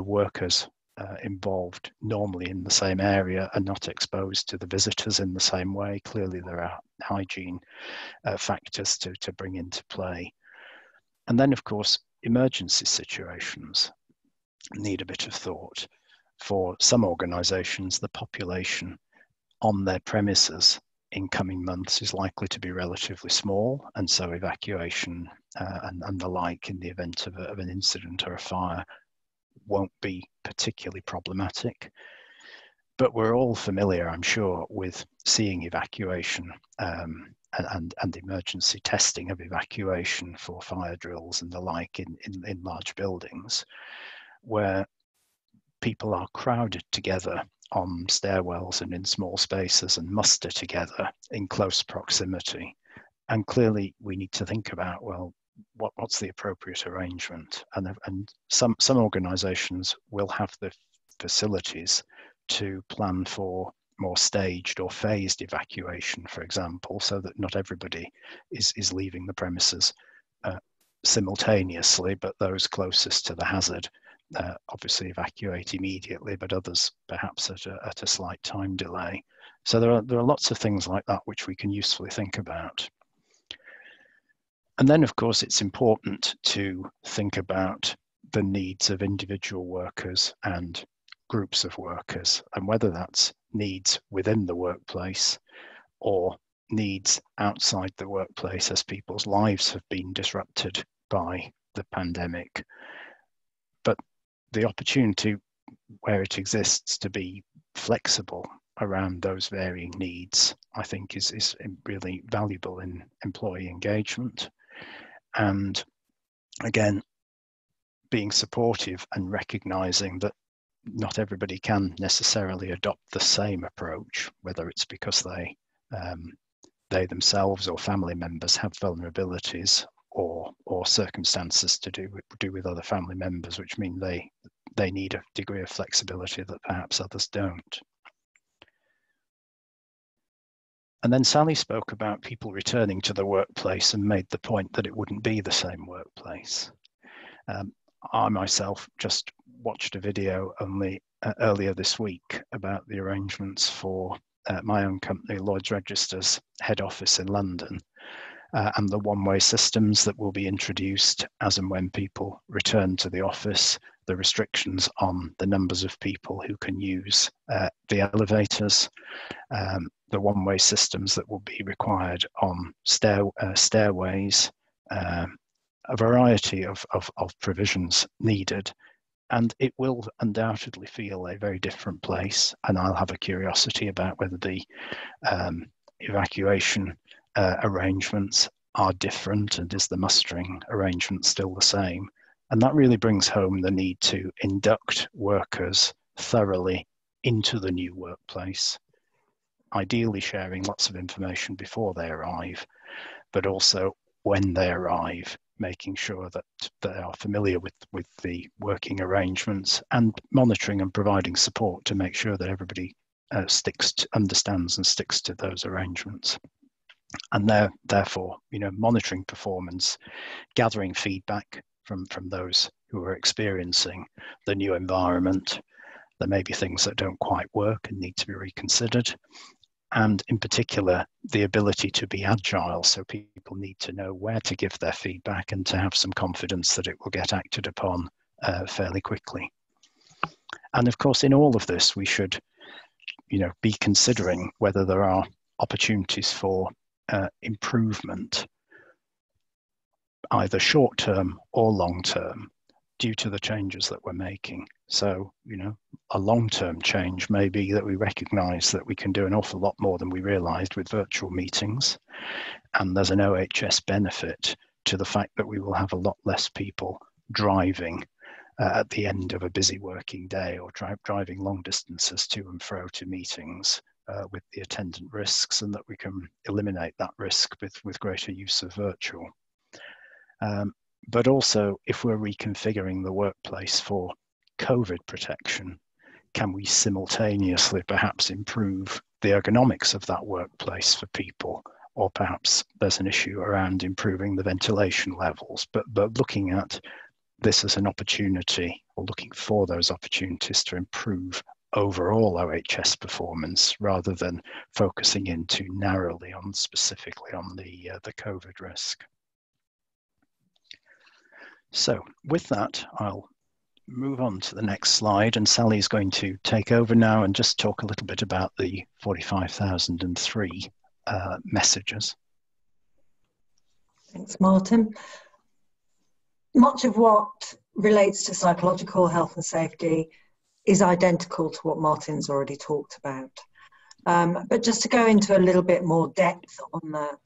workers involved normally in the same area are not exposed to the visitors in the same way. Clearly, there are hygiene factors to bring into play. And then, of course, emergency situations need a bit of thought. For some organisations, the population on their premises in coming months is likely to be relatively small, and so evacuation and the like in the event of an incident or a fire won't be particularly problematic. But we're all familiar, I'm sure, with seeing evacuation and emergency testing of evacuation for fire drills and the like in large buildings, where people are crowded together on stairwells and in small spaces and muster together in close proximity. And clearly we need to think about, well, what's the appropriate arrangement? And some organisations will have the facilities to plan for more staged or phased evacuation, for example, so that not everybody is leaving the premises simultaneously, but those closest to the hazard obviously evacuate immediately, but others perhaps at a slight time delay. So there are lots of things like that which we can usefully think about. And then, of course, it's important to think about the needs of individual workers and groups of workers, and whether that's needs within the workplace or needs outside the workplace as people's lives have been disrupted by the pandemic. But the opportunity where it exists to be flexible around those varying needs, I think is really valuable in employee engagement. And again, being supportive and recognizing that not everybody can necessarily adopt the same approach, whether it's because they themselves or family members have vulnerabilities or circumstances to do with other family members, which mean they need a degree of flexibility that perhaps others don't. And then Sally spoke about people returning to the workplace and made the point that it wouldn't be the same workplace. I myself just watched a video only earlier this week about the arrangements for my own company, Lloyd's Register's head office in London, and the one-way systems that will be introduced as and when people return to the office, the restrictions on the numbers of people who can use the elevators, the one-way systems that will be required on stairways, a variety of provisions needed. And it will undoubtedly feel a very different place, and I'll have a curiosity about whether the evacuation arrangements are different, and is the mustering arrangement still the same? And that really brings home the need to induct workers thoroughly into the new workplace, ideally sharing lots of information before they arrive, but also when they arrive, making sure that they are familiar with the working arrangements and monitoring and providing support to make sure that everybody understands and sticks to those arrangements. And therefore, monitoring performance, gathering feedback from those who are experiencing the new environment. There may be things that don't quite work and need to be reconsidered. And in particular, the ability to be agile. So people need to know where to give their feedback and to have some confidence that it will get acted upon fairly quickly. And of course, in all of this, we should, be considering whether there are opportunities for improvement, either short-term or long-term, due to the changes that we're making. So, a long-term change may be that we recognize that we can do an awful lot more than we realized with virtual meetings. And there's an OH&S benefit to the fact that we will have a lot less people driving at the end of a busy working day, or driving long distances to and fro to meetings with the attendant risks, and that we can eliminate that risk with greater use of virtual. But also, if we're reconfiguring the workplace for COVID protection, can we simultaneously perhaps improve the ergonomics of that workplace for people? Or perhaps there's an issue around improving the ventilation levels, but looking at this as an opportunity, or looking for those opportunities to improve overall OH&S performance, rather than focusing in too narrowly on specifically on the COVID risk. So with that, I'll move on to the next slide, and Sally's going to take over now and just talk a little bit about the 45,003 messages. Thanks, Martin. Much of what relates to psychological health and safety is identical to what Martin's already talked about. But just to go into a little bit more depth on that,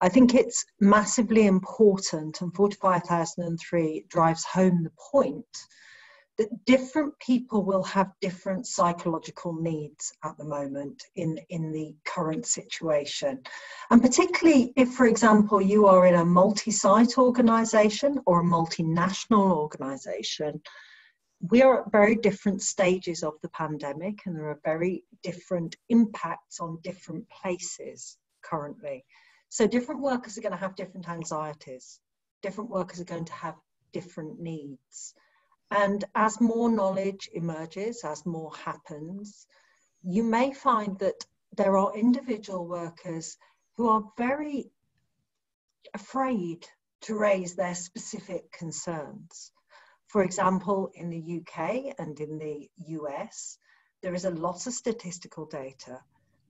I think it's massively important, and 45,003 drives home the point that different people will have different psychological needs at the moment in the current situation. And particularly if, for example, you are in a multi-site organisation or a multinational organisation, we are at very different stages of the pandemic, and there are very different impacts on different places currently. So different workers are going to have different anxieties. Different workers are going to have different needs. And as more knowledge emerges, as more happens, you may find that there are individual workers who are very afraid to raise their specific concerns. For example, in the UK and in the US, there is a lot of statistical data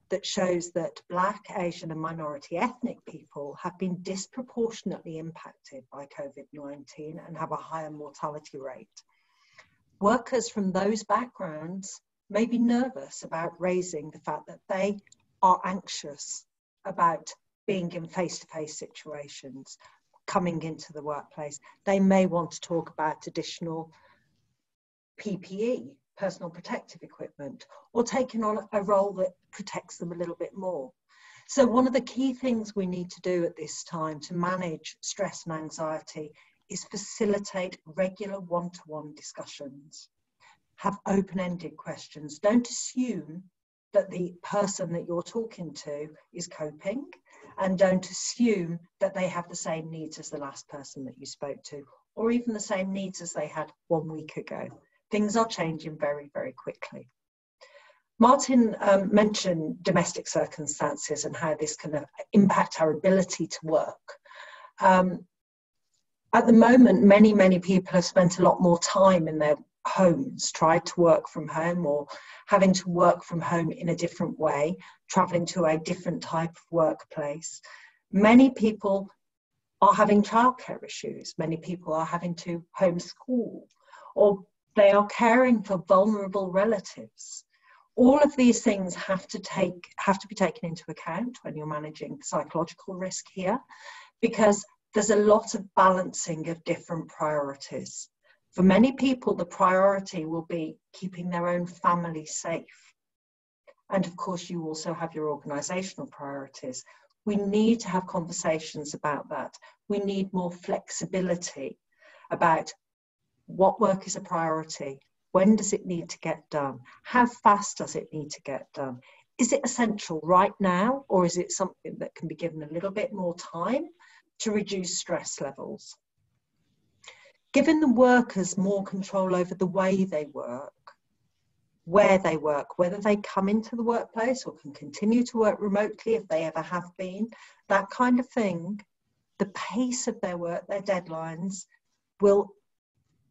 that shows that Black, Asian and minority ethnic people have been disproportionately impacted by COVID-19 and have a higher mortality rate. Workers from those backgrounds may be nervous about raising the fact that they are anxious about being in face-to-face situations, coming into the workplace. They may want to talk about additional PPE, personal protective equipment, or taking on a role that protects them a little bit more. So one of the key things we need to do at this time to manage stress and anxiety is facilitate regular one-to-one discussions. Have open-ended questions. Don't assume that the person that you're talking to is coping, and don't assume that they have the same needs as the last person that you spoke to, or even the same needs as they had 1 week ago. Things are changing very, very quickly. Martin mentioned domestic circumstances and how this can impact our ability to work. At the moment, many people have spent a lot more time in their homes, tried to work from home, or having to work from home in a different way, traveling to a different type of workplace. Many people are having childcare issues. Many people are having to homeschool, or they are caring for vulnerable relatives. All of these things have to be taken into account when you're managing psychological risk here, because there's a lot of balancing of different priorities. For many people, the priority will be keeping their own family safe. And of course, you also have your organisational priorities. We need to have conversations about that. We need more flexibility about what work is a priority. When does it need to get done? How fast does it need to get done? Is it essential right now, or is it something that can be given a little bit more time to reduce stress levels? Giving the workers more control over the way they work, where they work, whether they come into the workplace or can continue to work remotely if they ever have been, that kind of thing, the pace of their work, their deadlines, will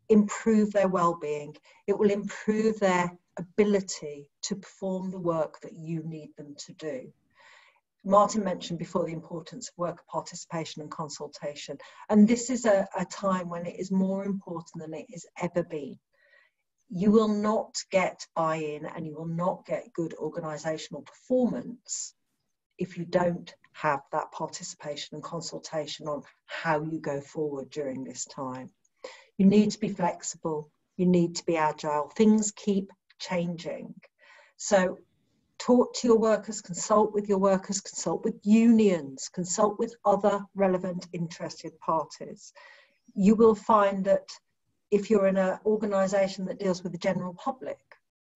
improve their well-being. It will improve their ability to perform the work that you need them to do. Martin mentioned before the importance of worker participation and consultation, and this is a time when it is more important than it has ever been. You will not get buy-in and you will not get good organisational performance if you don't have that participation and consultation on how you go forward during this time. You need to be flexible. You need to be agile. Things keep changing. So talk to your workers, consult with your workers, consult with unions, consult with other relevant interested parties. You will find that if you're in an organisation that deals with the general public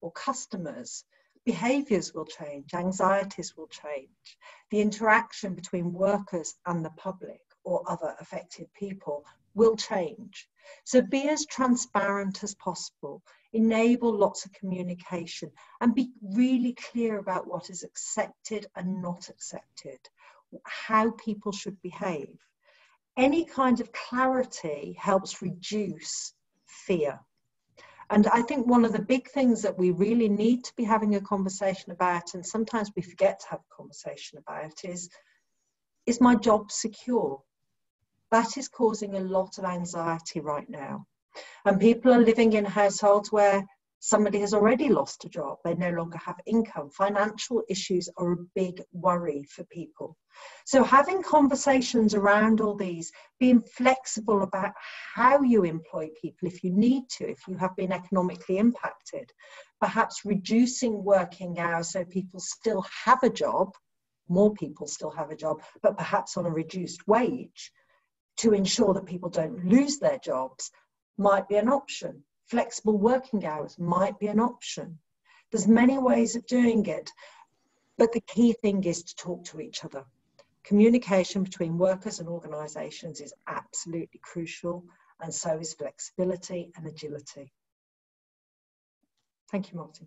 or customers, behaviours will change, anxieties will change. The interaction between workers and the public or other affected people will change. So be as transparent as possible, enable lots of communication, and be really clear about what is accepted and not accepted, how people should behave. Any kind of clarity helps reduce fear. And I think one of the big things that we really need to be having a conversation about, and sometimes we forget to have a conversation about, is my job secure? That is causing a lot of anxiety right now. And people are living in households where somebody has already lost a job. They no longer have income. Financial issues are a big worry for people. So having conversations around all these, being flexible about how you employ people if you need to, if you have been economically impacted, perhaps reducing working hours so people still have a job, more people still have a job, but perhaps on a reduced wage, to ensure that people don't lose their jobs, might be an option. Flexible working hours might be an option. There's many ways of doing it, but the key thing is to talk to each other. Communication between workers and organisations is absolutely crucial, and so is flexibility and agility. Thank you, Martin.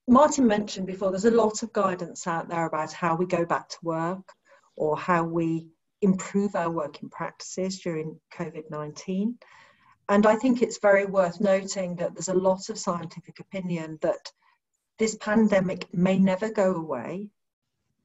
Martin mentioned before, there's a lot of guidance out there about how we go back to work or how we improve our working practices during COVID-19. And I think it's very worth noting that there's a lot of scientific opinion that this pandemic may never go away.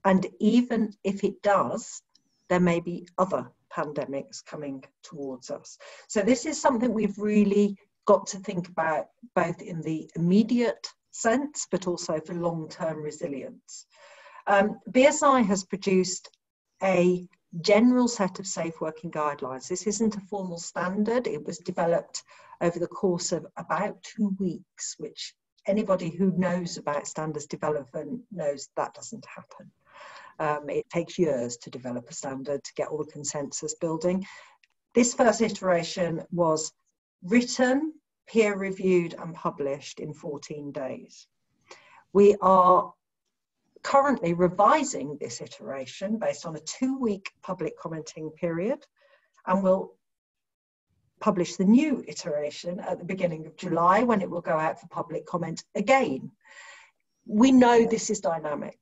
And even if it does, there may be other pandemics coming towards us. So this is something we've really got to think about, both in the immediate sense, but also for long-term resilience. BSI has produced a general set of safe working guidelines. This isn't a formal standard. It was developed over the course of about 2 weeks, which anybody who knows about standards development knows that doesn't happen. It takes years to develop a standard, to get all the consensus building. This first iteration was written, peer-reviewed and published in 14 days. We are currently revising this iteration based on a 2-week public commenting period, and we'll publish the new iteration at the beginning of July, when it will go out for public comment again. We know this is dynamic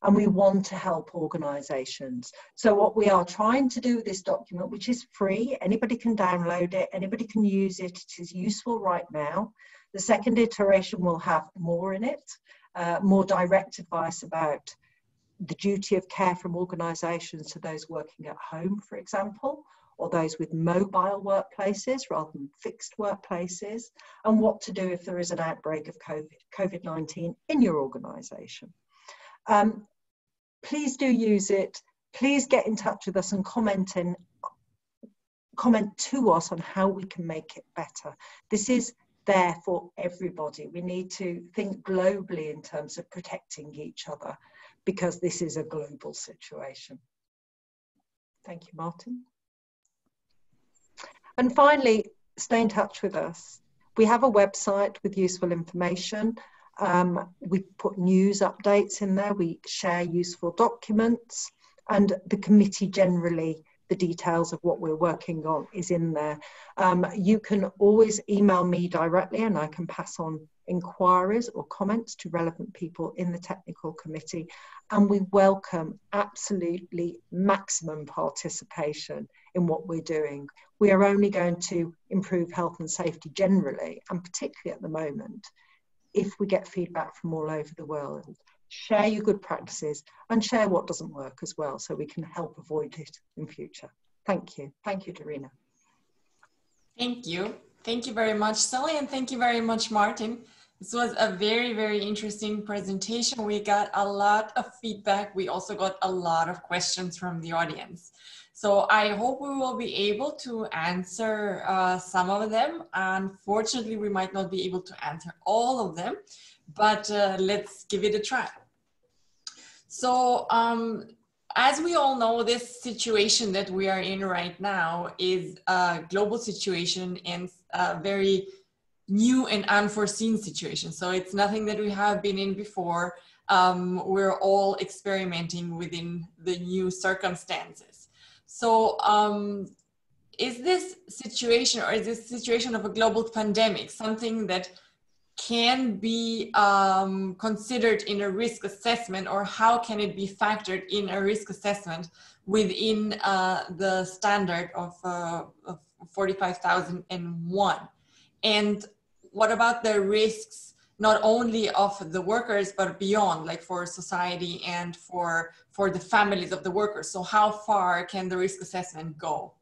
and we want to help organisations. So what we are trying to do with this document, which is free, anybody can download it, anybody can use it, it is useful right now. The second iteration will have more in it, more direct advice about the duty of care from organisations to those working at home, for example, or those with mobile workplaces rather than fixed workplaces, and what to do if there is an outbreak of COVID-19 in your organisation. Please do use it. Please get in touch with us and comment to us on how we can make it better. This is there for everybody. We need to think globally in terms of protecting each other, because this is a global situation. Thank you, Martin. And finally, stay in touch with us. We have a website with useful information. We put news updates in there. We share useful documents, and the committee generally, the details of what we're working on is in there. You can always email me directly and I can pass on inquiries or comments to relevant people in the technical committee. And we welcome absolutely maximum participation in what we're doing. We are only going to improve health and safety generally, and particularly at the moment, if we get feedback from all over the world. Share your good practices and share what doesn't work as well, so we can help avoid it in future. Thank you. Thank you, Darina. Thank you. Thank you very much, Sally, and thank you very much, Martin. This was a very, very interesting presentation. We got a lot of feedback. We also got a lot of questions from the audience. So I hope we will be able to answer some of them. Unfortunately, we might not be able to answer all of them, but let's give it a try. So as we all know, this situation that we are in right now is a global situation and a very new and unforeseen situation. So it's nothing that we have been in before. We're all experimenting within the new circumstances. So is this situation, or is this situation of a global pandemic something that can be considered in a risk assessment, or how can it be factored in a risk assessment within the standard of 45,001? And what about the risks, not only of the workers, but beyond, like for society and for the families of the workers? So how far can the risk assessment go?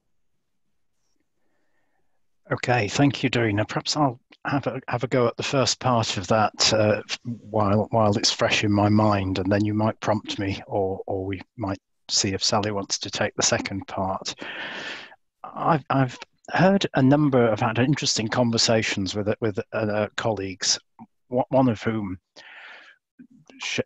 Okay, thank you, Dorina. Perhaps I'll have a go at the first part of that while it's fresh in my mind, and then you might prompt me, or we might see if Sally wants to take the second part. I've heard I've had interesting conversations with colleagues, one of whom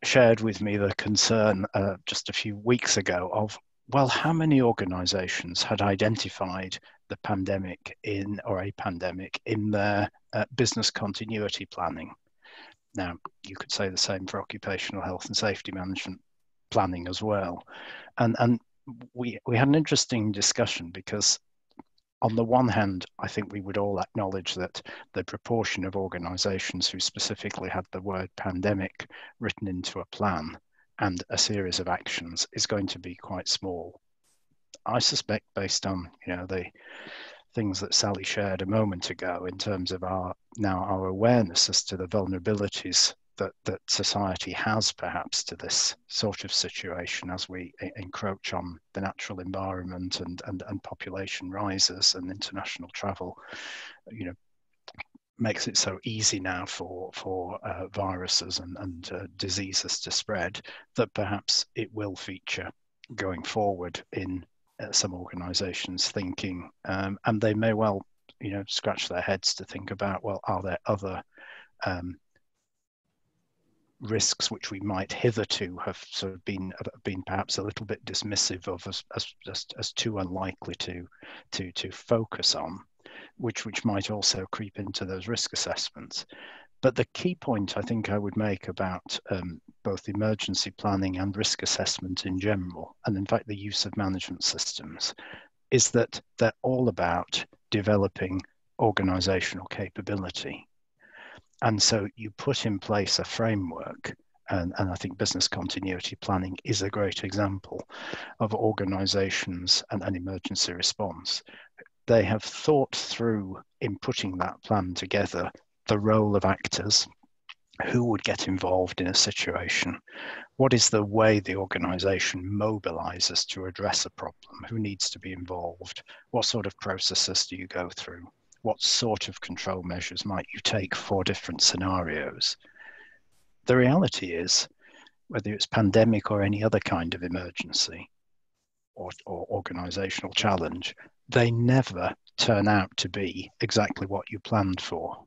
shared with me the concern just a few weeks ago of, well, how many organizations had identified the pandemic a pandemic in their business continuity planning? Now, you could say the same for occupational health and safety management planning as well. And we had an interesting discussion, because on the one hand, I think we would all acknowledge that the proportion of organizations who specifically had the word pandemic written into a plan and a series of actions is going to be quite small. I suspect, based on the things that Sally shared a moment ago in terms of our awareness as to the vulnerabilities that society has perhaps to this sort of situation as we encroach on the natural environment and population rises and international travel, makes it so easy now for viruses and diseases to spread, that perhaps it will feature going forward in some organizations thinking, and they may well scratch their heads to think about, well, are there other risks which we might hitherto have sort of been perhaps a little bit dismissive of as too unlikely to focus on, which might also creep into those risk assessments. But the key point I think I would make about both emergency planning and risk assessment in general, and in fact the use of management systems, is that they're all about developing organizational capability. And so you put in place a framework, and I think business continuity planning is a great example of organizations and emergency response. They have thought through, in putting that plan together, the role of actors, who would get involved in a situation, what is the way the organization mobilizes to address a problem, who needs to be involved, what sort of processes do you go through, what sort of control measures might you take for different scenarios. The reality is, whether it's pandemic or any other kind of emergency or organizational challenge, they never turn out to be exactly what you planned for.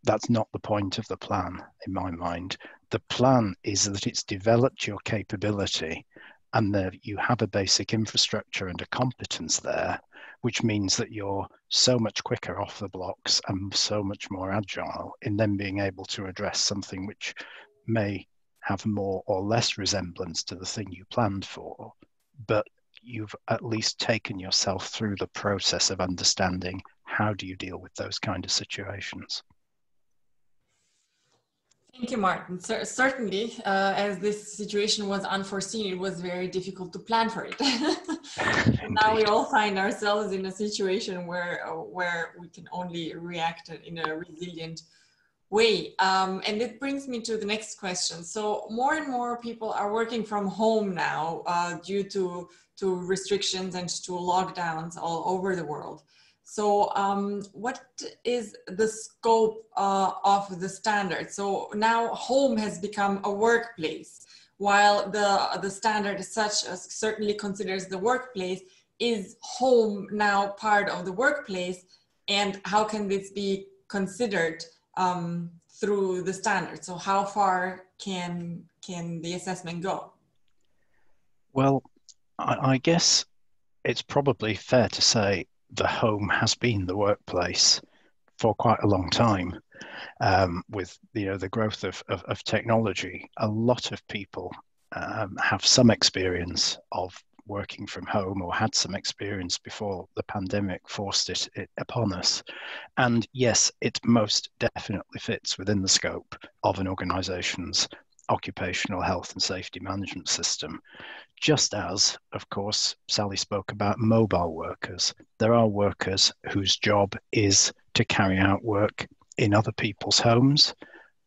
That's not the point of the plan, in my mind. The plan is that it's developed your capability, and that you have a basic infrastructure and a competence there, which means that you're so much quicker off the blocks and so much more agile in then being able to address something which may have more or less resemblance to the thing you planned for, but you've at least taken yourself through the process of understanding how do you deal with those kind of situations. Thank you, Martin. Certainly, as this situation was unforeseen, it was very difficult to plan for it. Now we all find ourselves in a situation where we can only react in a resilient way. And it brings me to the next question. So more and more people are working from home now due to restrictions and to lockdowns all over the world. So what is the scope of the standard? So now home has become a workplace, while the standard as such certainly considers the workplace. Is home now part of the workplace, and how can this be considered through the standard? So how far can the assessment go? Well, I guess it's probably fair to say the home has been the workplace for quite a long time. With the growth of technology, a lot of people have some experience of working from home, or had some experience before the pandemic forced it upon us. And yes, it most definitely fits within the scope of an organisation's occupational health and safety management system. Just as, of course, Sally spoke about mobile workers. There are workers whose job is to carry out work in other people's homes,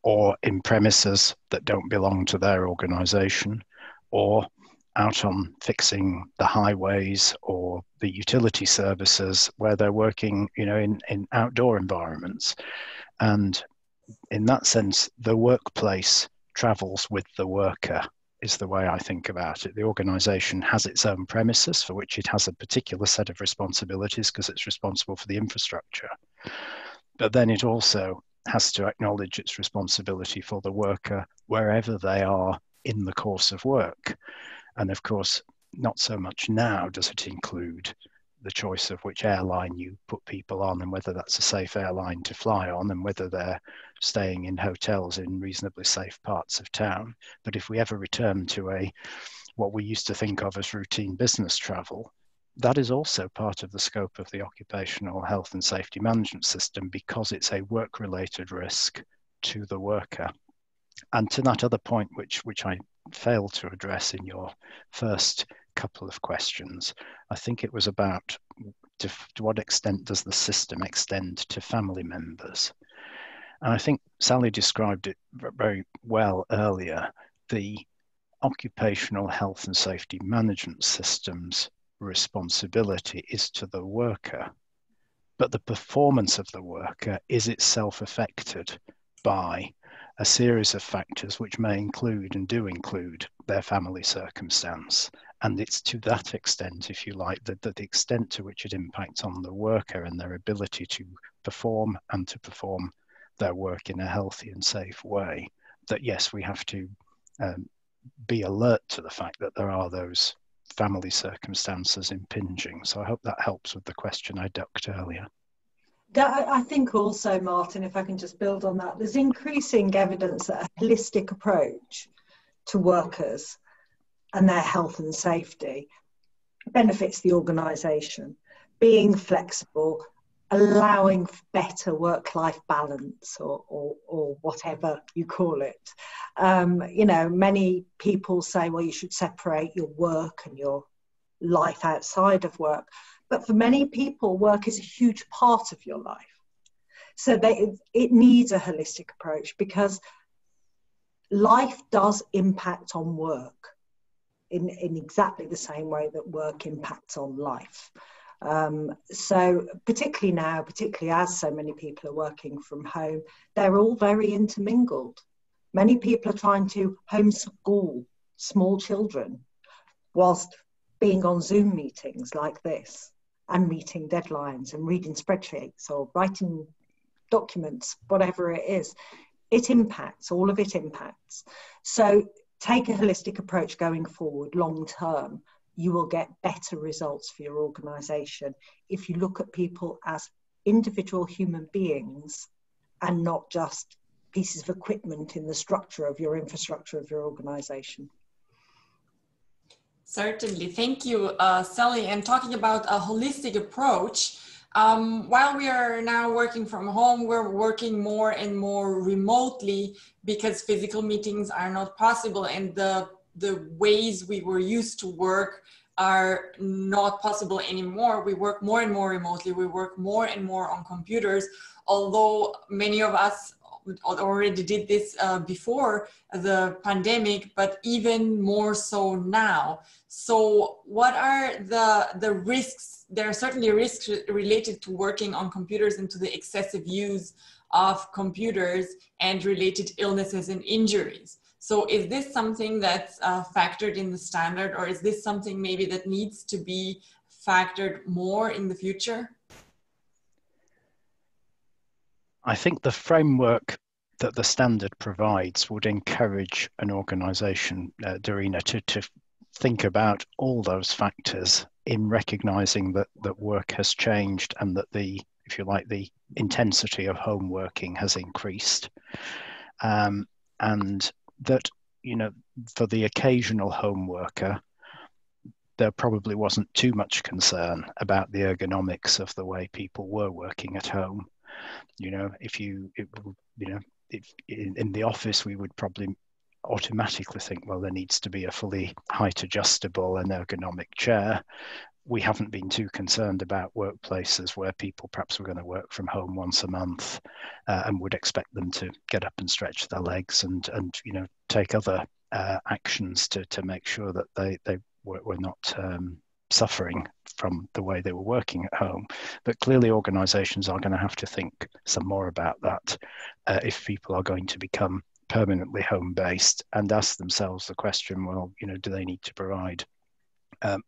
or in premises that don't belong to their organisation, or out on fixing the highways or the utility services where they're working, in outdoor environments. And in that sense, the workplace travels with the worker, is the way I think about it. The organisation has its own premises for which it has a particular set of responsibilities because it's responsible for the infrastructure. But then it also has to acknowledge its responsibility for the worker wherever they are in the course of work. And of course, not so much now does it include the choice of which airline you put people on, and whether that's a safe airline to fly on, and whether they're staying in hotels in reasonably safe parts of town. But if we ever return to what we used to think of as routine business travel, that is also part of the scope of the occupational health and safety management system, because it's a work-related risk to the worker. And to that other point, which I failed to address in your first couple of questions, I think it was about to what extent does the system extend to family members? And I think Sally described it very well earlier. The occupational health and safety management system's responsibility is to the worker, but the performance of the worker is itself affected by a series of factors which may include and do include their family circumstance. And it's to that extent, if you like, that the extent to which it impacts on the worker and their ability to perform and to perform their work in a healthy and safe way, that yes, we have to be alert to the fact that there are those family circumstances impinging. So I hope that helps with the question I ducked earlier. I think also, Martin, if I can just build on that, there's increasing evidence that a holistic approach to workers and their health and safety benefits the organisation. Being flexible, allowing better work-life balance, or whatever you call it. Many people say, well, you should separate your work and your life outside of work. But for many people, work is a huge part of your life. So it needs a holistic approach, because life does impact on work in exactly the same way that work impacts on life. So particularly now, particularly as so many people are working from home, they're all very intermingled. Many people are trying to homeschool small children whilst being on Zoom meetings like this, and meeting deadlines and reading spreadsheets or writing documents, whatever it is. It impacts, all of it impacts. So take a holistic approach going forward, long term. You will get better results for your organisation if you look at people as individual human beings and not just pieces of equipment in the structure of your infrastructure of your organisation. Certainly. Thank you, Sally. And talking about a holistic approach, while we are now working from home, we're working more and more remotely because physical meetings are not possible, and the ways we were used to work are not possible anymore. We work more and more remotely. We work more and more on computers, although many of us who already did this before the pandemic, but even more so now. So what are the risks? There are certainly risks related to working on computers and to the excessive use of computers and related illnesses and injuries. So is this something that's factored in the standard, or is this something maybe that needs to be factored more in the future? I think the framework that the standard provides would encourage an organisation, Darina, to think about all those factors in recognising that work has changed and that the, if you like, the intensity of home working has increased, and that, you know, for the occasional home worker, there probably wasn't too much concern about the ergonomics of the way people were working at home. You know, if in the office, we would probably automatically think, well, there needs to be a fully height adjustable and ergonomic chair. We haven't been too concerned about workplaces where people perhaps were going to work from home once a month and would expect them to get up and stretch their legs and you know, take other actions to make sure that they were not suffering from the way they were working at home. But clearly organisations are going to have to think some more about that if people are going to become permanently home-based, and ask themselves the question, well, you know, do they need to provide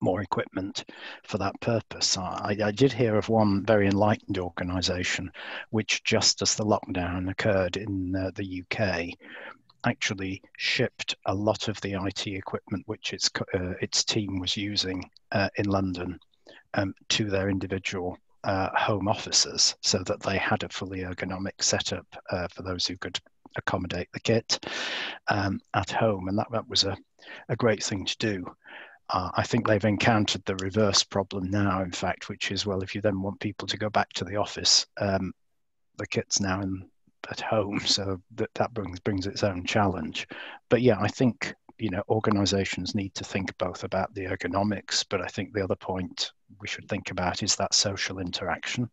more equipment for that purpose? I did hear of one very enlightened organisation which, just as the lockdown occurred in the UK, actually shipped a lot of the IT equipment which its team was using in London to their individual home offices, so that they had a fully ergonomic setup for those who could accommodate the kit at home. And that was a great thing to do. I think they've encountered the reverse problem now, in fact, which is, well, if you then want people to go back to the office, the kit's now at home, so that brings its own challenge. But yeah, I think, you know, organizations need to think both about the ergonomics, but I think the other point we should think about is that social interaction.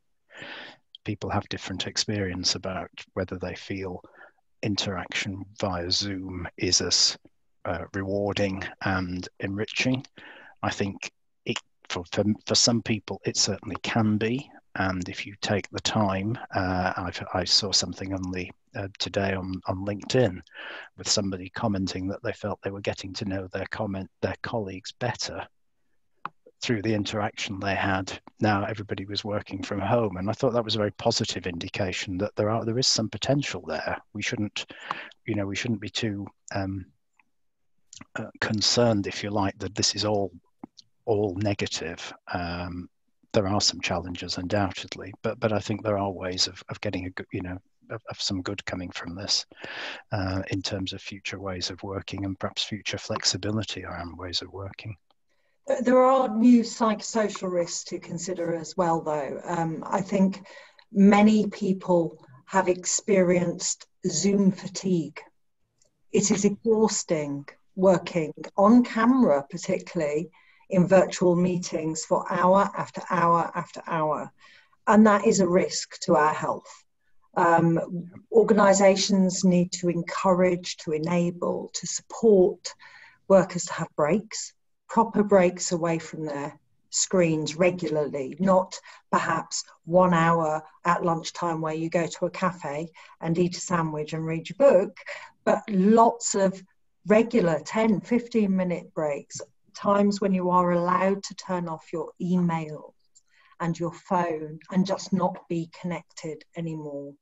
People have different experience about whether they feel interaction via Zoom is as rewarding and enriching. I think for some people it certainly can be, and if you take the time, I saw something today on LinkedIn with somebody commenting that they felt they were getting to know their colleagues better through the interaction they had. Now everybody was working from home, and I thought that was a very positive indication that there is some potential there. We shouldn't be too concerned, if you like, that this is all negative. There are some challenges, undoubtedly, but I think there are ways of getting a good, you know, of some good coming from this in terms of future ways of working and perhaps future flexibility around ways of working. There are new psychosocial risks to consider as well, though. I think many people have experienced Zoom fatigue. It is exhausting working on camera, particularly in virtual meetings, for hour after hour after hour. And that is a risk to our health. Organisations need to encourage, to enable, to support workers to have breaks, proper breaks away from their screens regularly, not perhaps 1 hour at lunchtime where you go to a cafe and eat a sandwich and read your book, but lots of regular 10, 15-minute breaks, times when you are allowed to turn off your email and your phone and just not be connected anymore.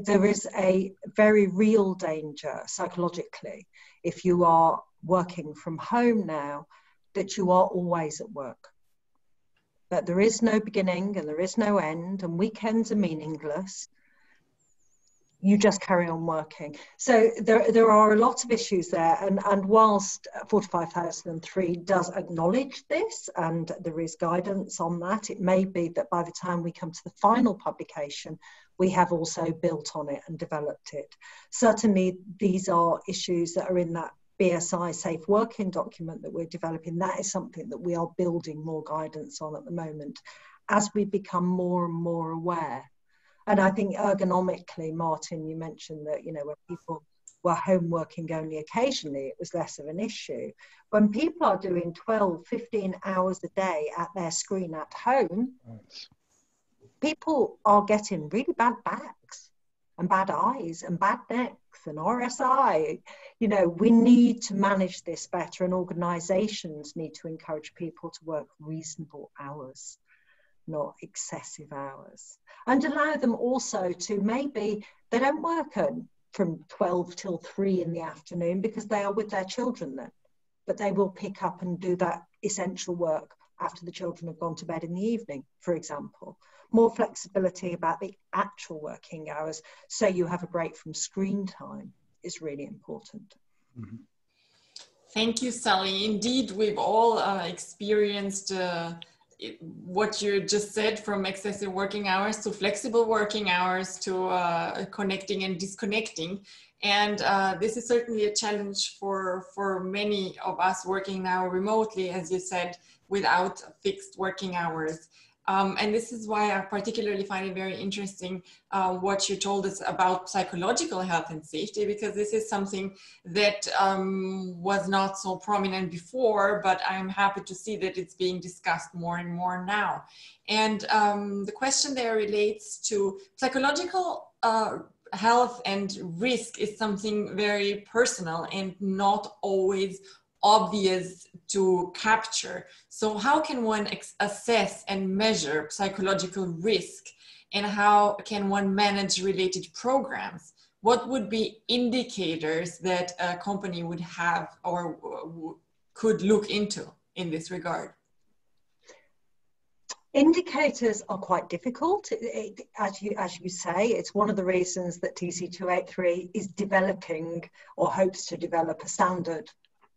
There is a very real danger psychologically, if you are working from home now, that you are always at work. That there is no beginning and there is no end, and weekends are meaningless. You just carry on working. So there are a lot of issues there, and whilst 45003 does acknowledge this and there is guidance on that, it may be that by the time we come to the final publication, we have also built on it and developed it. Certainly these are issues that are in that BSI safe working document that we're developing. That is something that we are building more guidance on at the moment as we become more and more aware And I think ergonomically, Martin, you mentioned that, you know, when people were home working only occasionally, it was less of an issue. When people are doing 12, 15 hours a day at their screen at home, people are getting really bad backs and bad eyes and bad necks and RSI. You know, we need to manage this better, and organisations need to encourage people to work reasonable hours, not excessive hours, and allow them also to, maybe they don't work from 12 till 3 in the afternoon because they are with their children then, but they will pick up and do that essential work after the children have gone to bed in the evening, for example. More flexibility about the actual working hours, so you have a break from screen time, is really important. Mm-hmm. Thank you, Sally. Indeed, we've all experienced what you just said, from excessive working hours to flexible working hours to connecting and disconnecting. And this is certainly a challenge for many of us working now remotely, as you said, without fixed working hours. And this is why I particularly find it very interesting what you told us about psychological health and safety, because this is something that was not so prominent before, but I'm happy to see that it's being discussed more and more now. And the question there relates to psychological health and risk is something very personal and not always obvious to capture. So how can one assess and measure psychological risk, and how can one manage related programs? What would be indicators that a company would have or could look into in this regard? Indicators are quite difficult. As you say, it's one of the reasons that TC283 is developing, or hopes to develop, a standard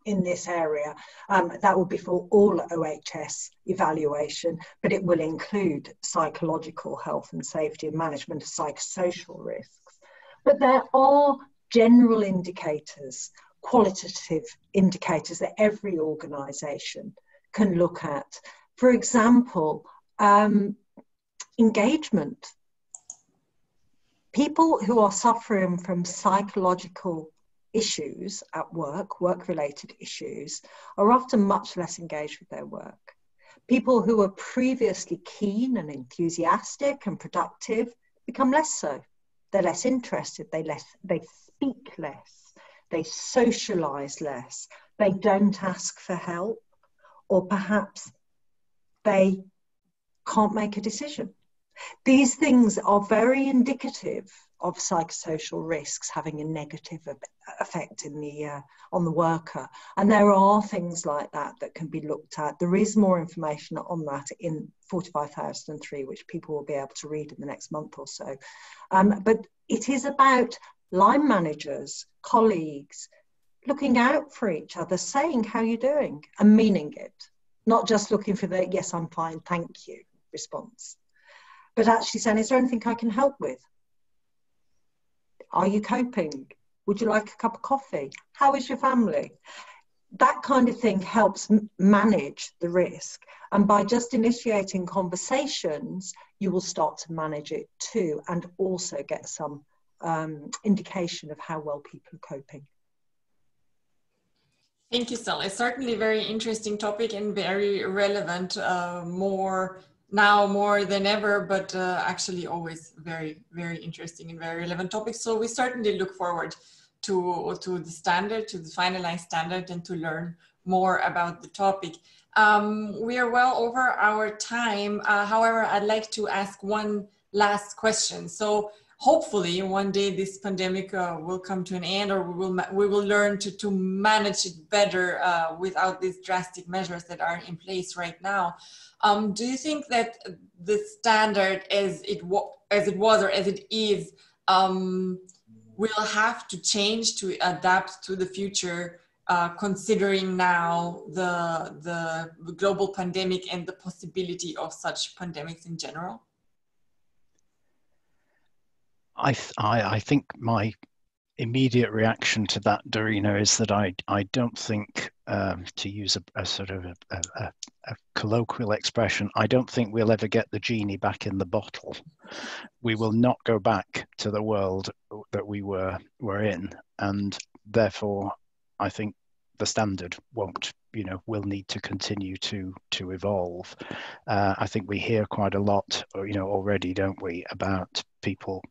in this area. That will be for all OH&S evaluation, but it will include psychological health and safety and management of psychosocial risks. But there are general indicators, qualitative indicators that every organisation can look at. For example, engagement. People who are suffering from psychological issues at work, work-related issues, are often much less engaged with their work. People who were previously keen and enthusiastic and productive become less so. They're less interested, they speak less, they socialise less, they don't ask for help, or perhaps they can't make a decision. These things are very indicative of psychosocial risks having a negative effect on the worker. And there are things like that that can be looked at. There is more information on that in 45,003, which people will be able to read in the next month or so. But it is about line managers, colleagues, looking out for each other, saying how you're doing and meaning it. Not just looking for the, yes, I'm fine, thank you response, but actually saying, is there anything I can help with? Are you coping? Would you like a cup of coffee? How is your family? That kind of thing helps manage the risk. And by just initiating conversations, you will start to manage it too, and also get some indication of how well people are coping. Thank you, Sally. It's certainly a very interesting topic and very relevant, now more than ever, but actually always very, very interesting and very relevant topic. So we certainly look forward to the standard, to the finalized standard, and to learn more about the topic. We are well over our time. However, I'd like to ask one last question. So hopefully one day this pandemic will come to an end, or we will learn to manage it better without these drastic measures that are in place right now. Do you think that the standard as it was or as it is will have to change to adapt to the future, considering now the global pandemic and the possibility of such pandemics in general? I think my immediate reaction to that, Dorina, is that I don't think to use a sort of a colloquial expression, I don't think we'll ever get the genie back in the bottle. We will not go back to the world that we were in, and therefore I think the standard won't, will need to continue to evolve. I think we hear quite a lot, already, don't we, about people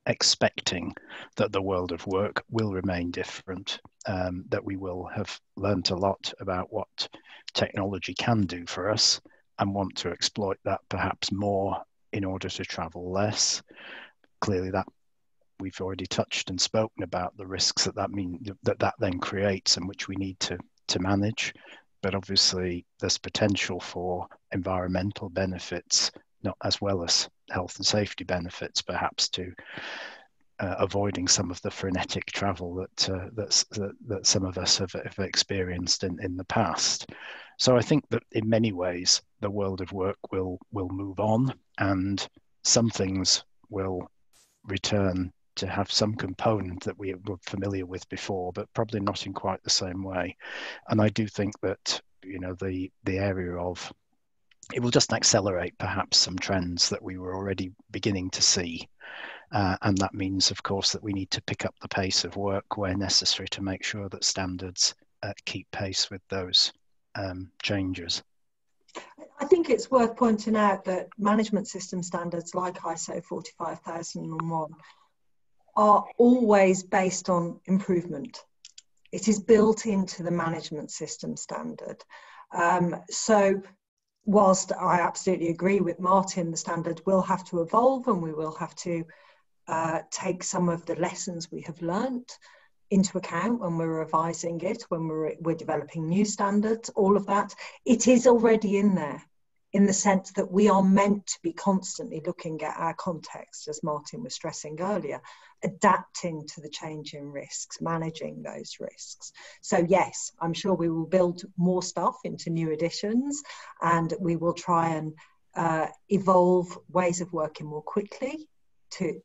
expecting that the world of work will remain different, that we will have learnt a lot about what technology can do for us and want to exploit that perhaps more in order to travel less. Clearly that we've already touched and spoken about the risks that then creates, and which we need to manage. But obviously there's potential for environmental benefits, not as well as health and safety benefits, perhaps, to avoiding some of the frenetic travel that some of us have experienced in the past. So I think that in many ways the world of work will move on, and some things will return to have some component that we were familiar with before, but probably not in quite the same way. And I do think that the area of it will just accelerate perhaps some trends that we were already beginning to see. And that means, of course, that we need to pick up the pace of work where necessary to make sure that standards keep pace with those changes. I think it's worth pointing out that management system standards like ISO 45001 are always based on improvement. It is built into the management system standard. So whilst I absolutely agree with Martin, the standard will have to evolve, and we will have to take some of the lessons we have learnt into account when we're revising it, when we're developing new standards, all of that. It is already in there, in the sense that we are meant to be constantly looking at our context, as Martin was stressing earlier, adapting to the changing risks, managing those risks. So yes, I'm sure we will build more stuff into new editions, and we will try and evolve ways of working more quickly to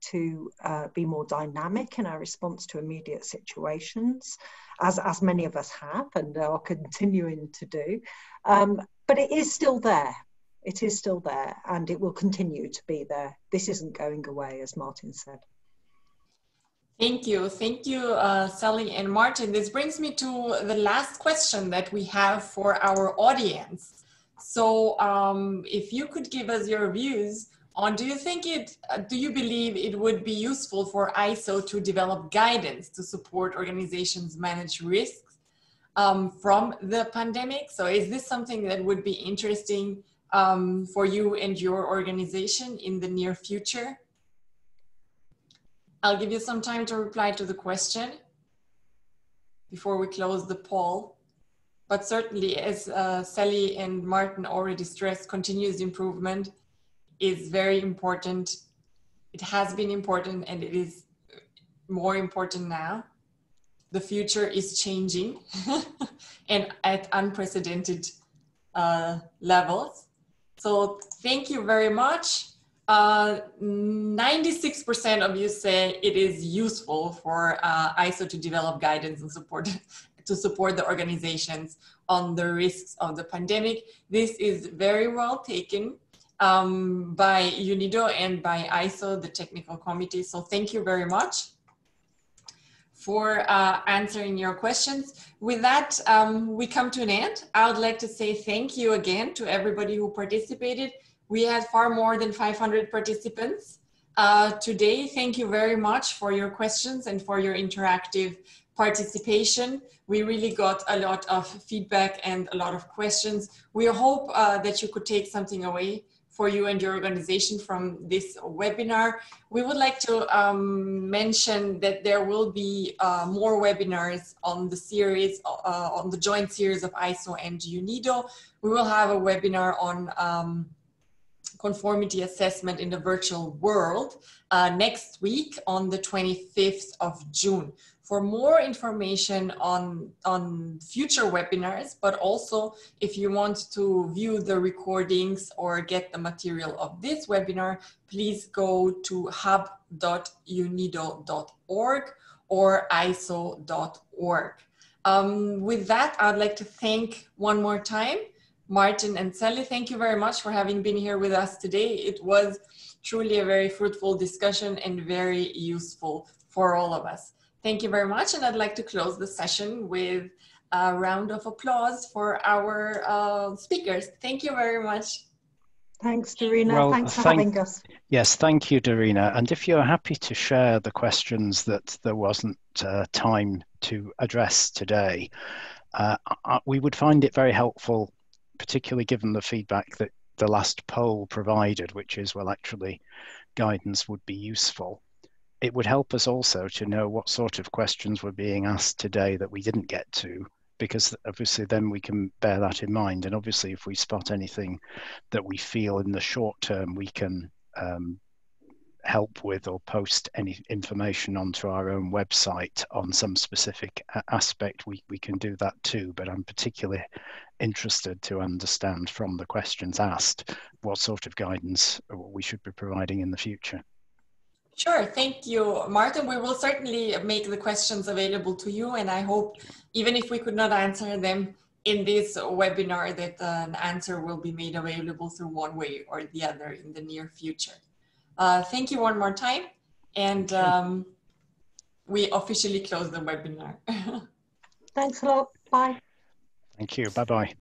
be more dynamic in our response to immediate situations, as many of us have and are continuing to do. But it is still there. It is still there, and it will continue to be there. This isn't going away, as Martin said. Thank you, Sally and Martin. This brings me to the last question that we have for our audience. So if you could give us your views on, do you believe it would be useful for ISO to develop guidance to support organizations manage risks from the pandemic? So is this something that would be interesting for you and your organization in the near future? I'll give you some time to reply to the question before we close the poll. But certainly, as Sally and Martin already stressed, continuous improvement is very important. It has been important, and it is more important now. The future is changing and at unprecedented levels. So thank you very much. 96% of you say it is useful for ISO to develop guidance and support the organizations on the risks of the pandemic. This is very well taken by UNIDO and by ISO, the technical committee. So thank you very much for answering your questions. With that, we come to an end. I would like to say thank you again to everybody who participated. We had far more than 500 participants today. Thank you very much for your questions and for your interactive participation. We really got a lot of feedback and a lot of questions. We hope that you could take something away for you and your organization from this webinar. We would like to mention that there will be more webinars on the series, on the joint series of ISO and UNIDO. We will have a webinar on conformity assessment in the virtual world next week on the 25th of June. For more information on future webinars, but also if you want to view the recordings or get the material of this webinar, please go to hub.unido.org or iso.org. With that, I'd like to thank one more time Martin and Sally. Thank you very much for having been here with us today. It was truly a very fruitful discussion and very useful for all of us. Thank you very much, and I'd like to close the session with a round of applause for our speakers. Thank you very much. Thanks, Darina. Well, thanks for having us. Yes, thank you, Darina. And if you're happy to share the questions that there wasn't time to address today, we would find it very helpful, particularly given the feedback that the last poll provided, which is, well, actually, guidance would be useful. It would help us also to know what sort of questions were being asked today that we didn't get to, because obviously then we can bear that in mind. And obviously if we spot anything that we feel in the short term we can help with, or post any information onto our own website on some specific aspect, we can do that too. But I'm particularly interested to understand from the questions asked what sort of guidance we should be providing in the future. Sure, thank you, Martin. We will certainly make the questions available to you, and I hope, even if we could not answer them in this webinar, that an answer will be made available through one way or the other in the near future. Thank you one more time, and we officially close the webinar. Thanks a lot. Bye. Thank you. Bye-bye.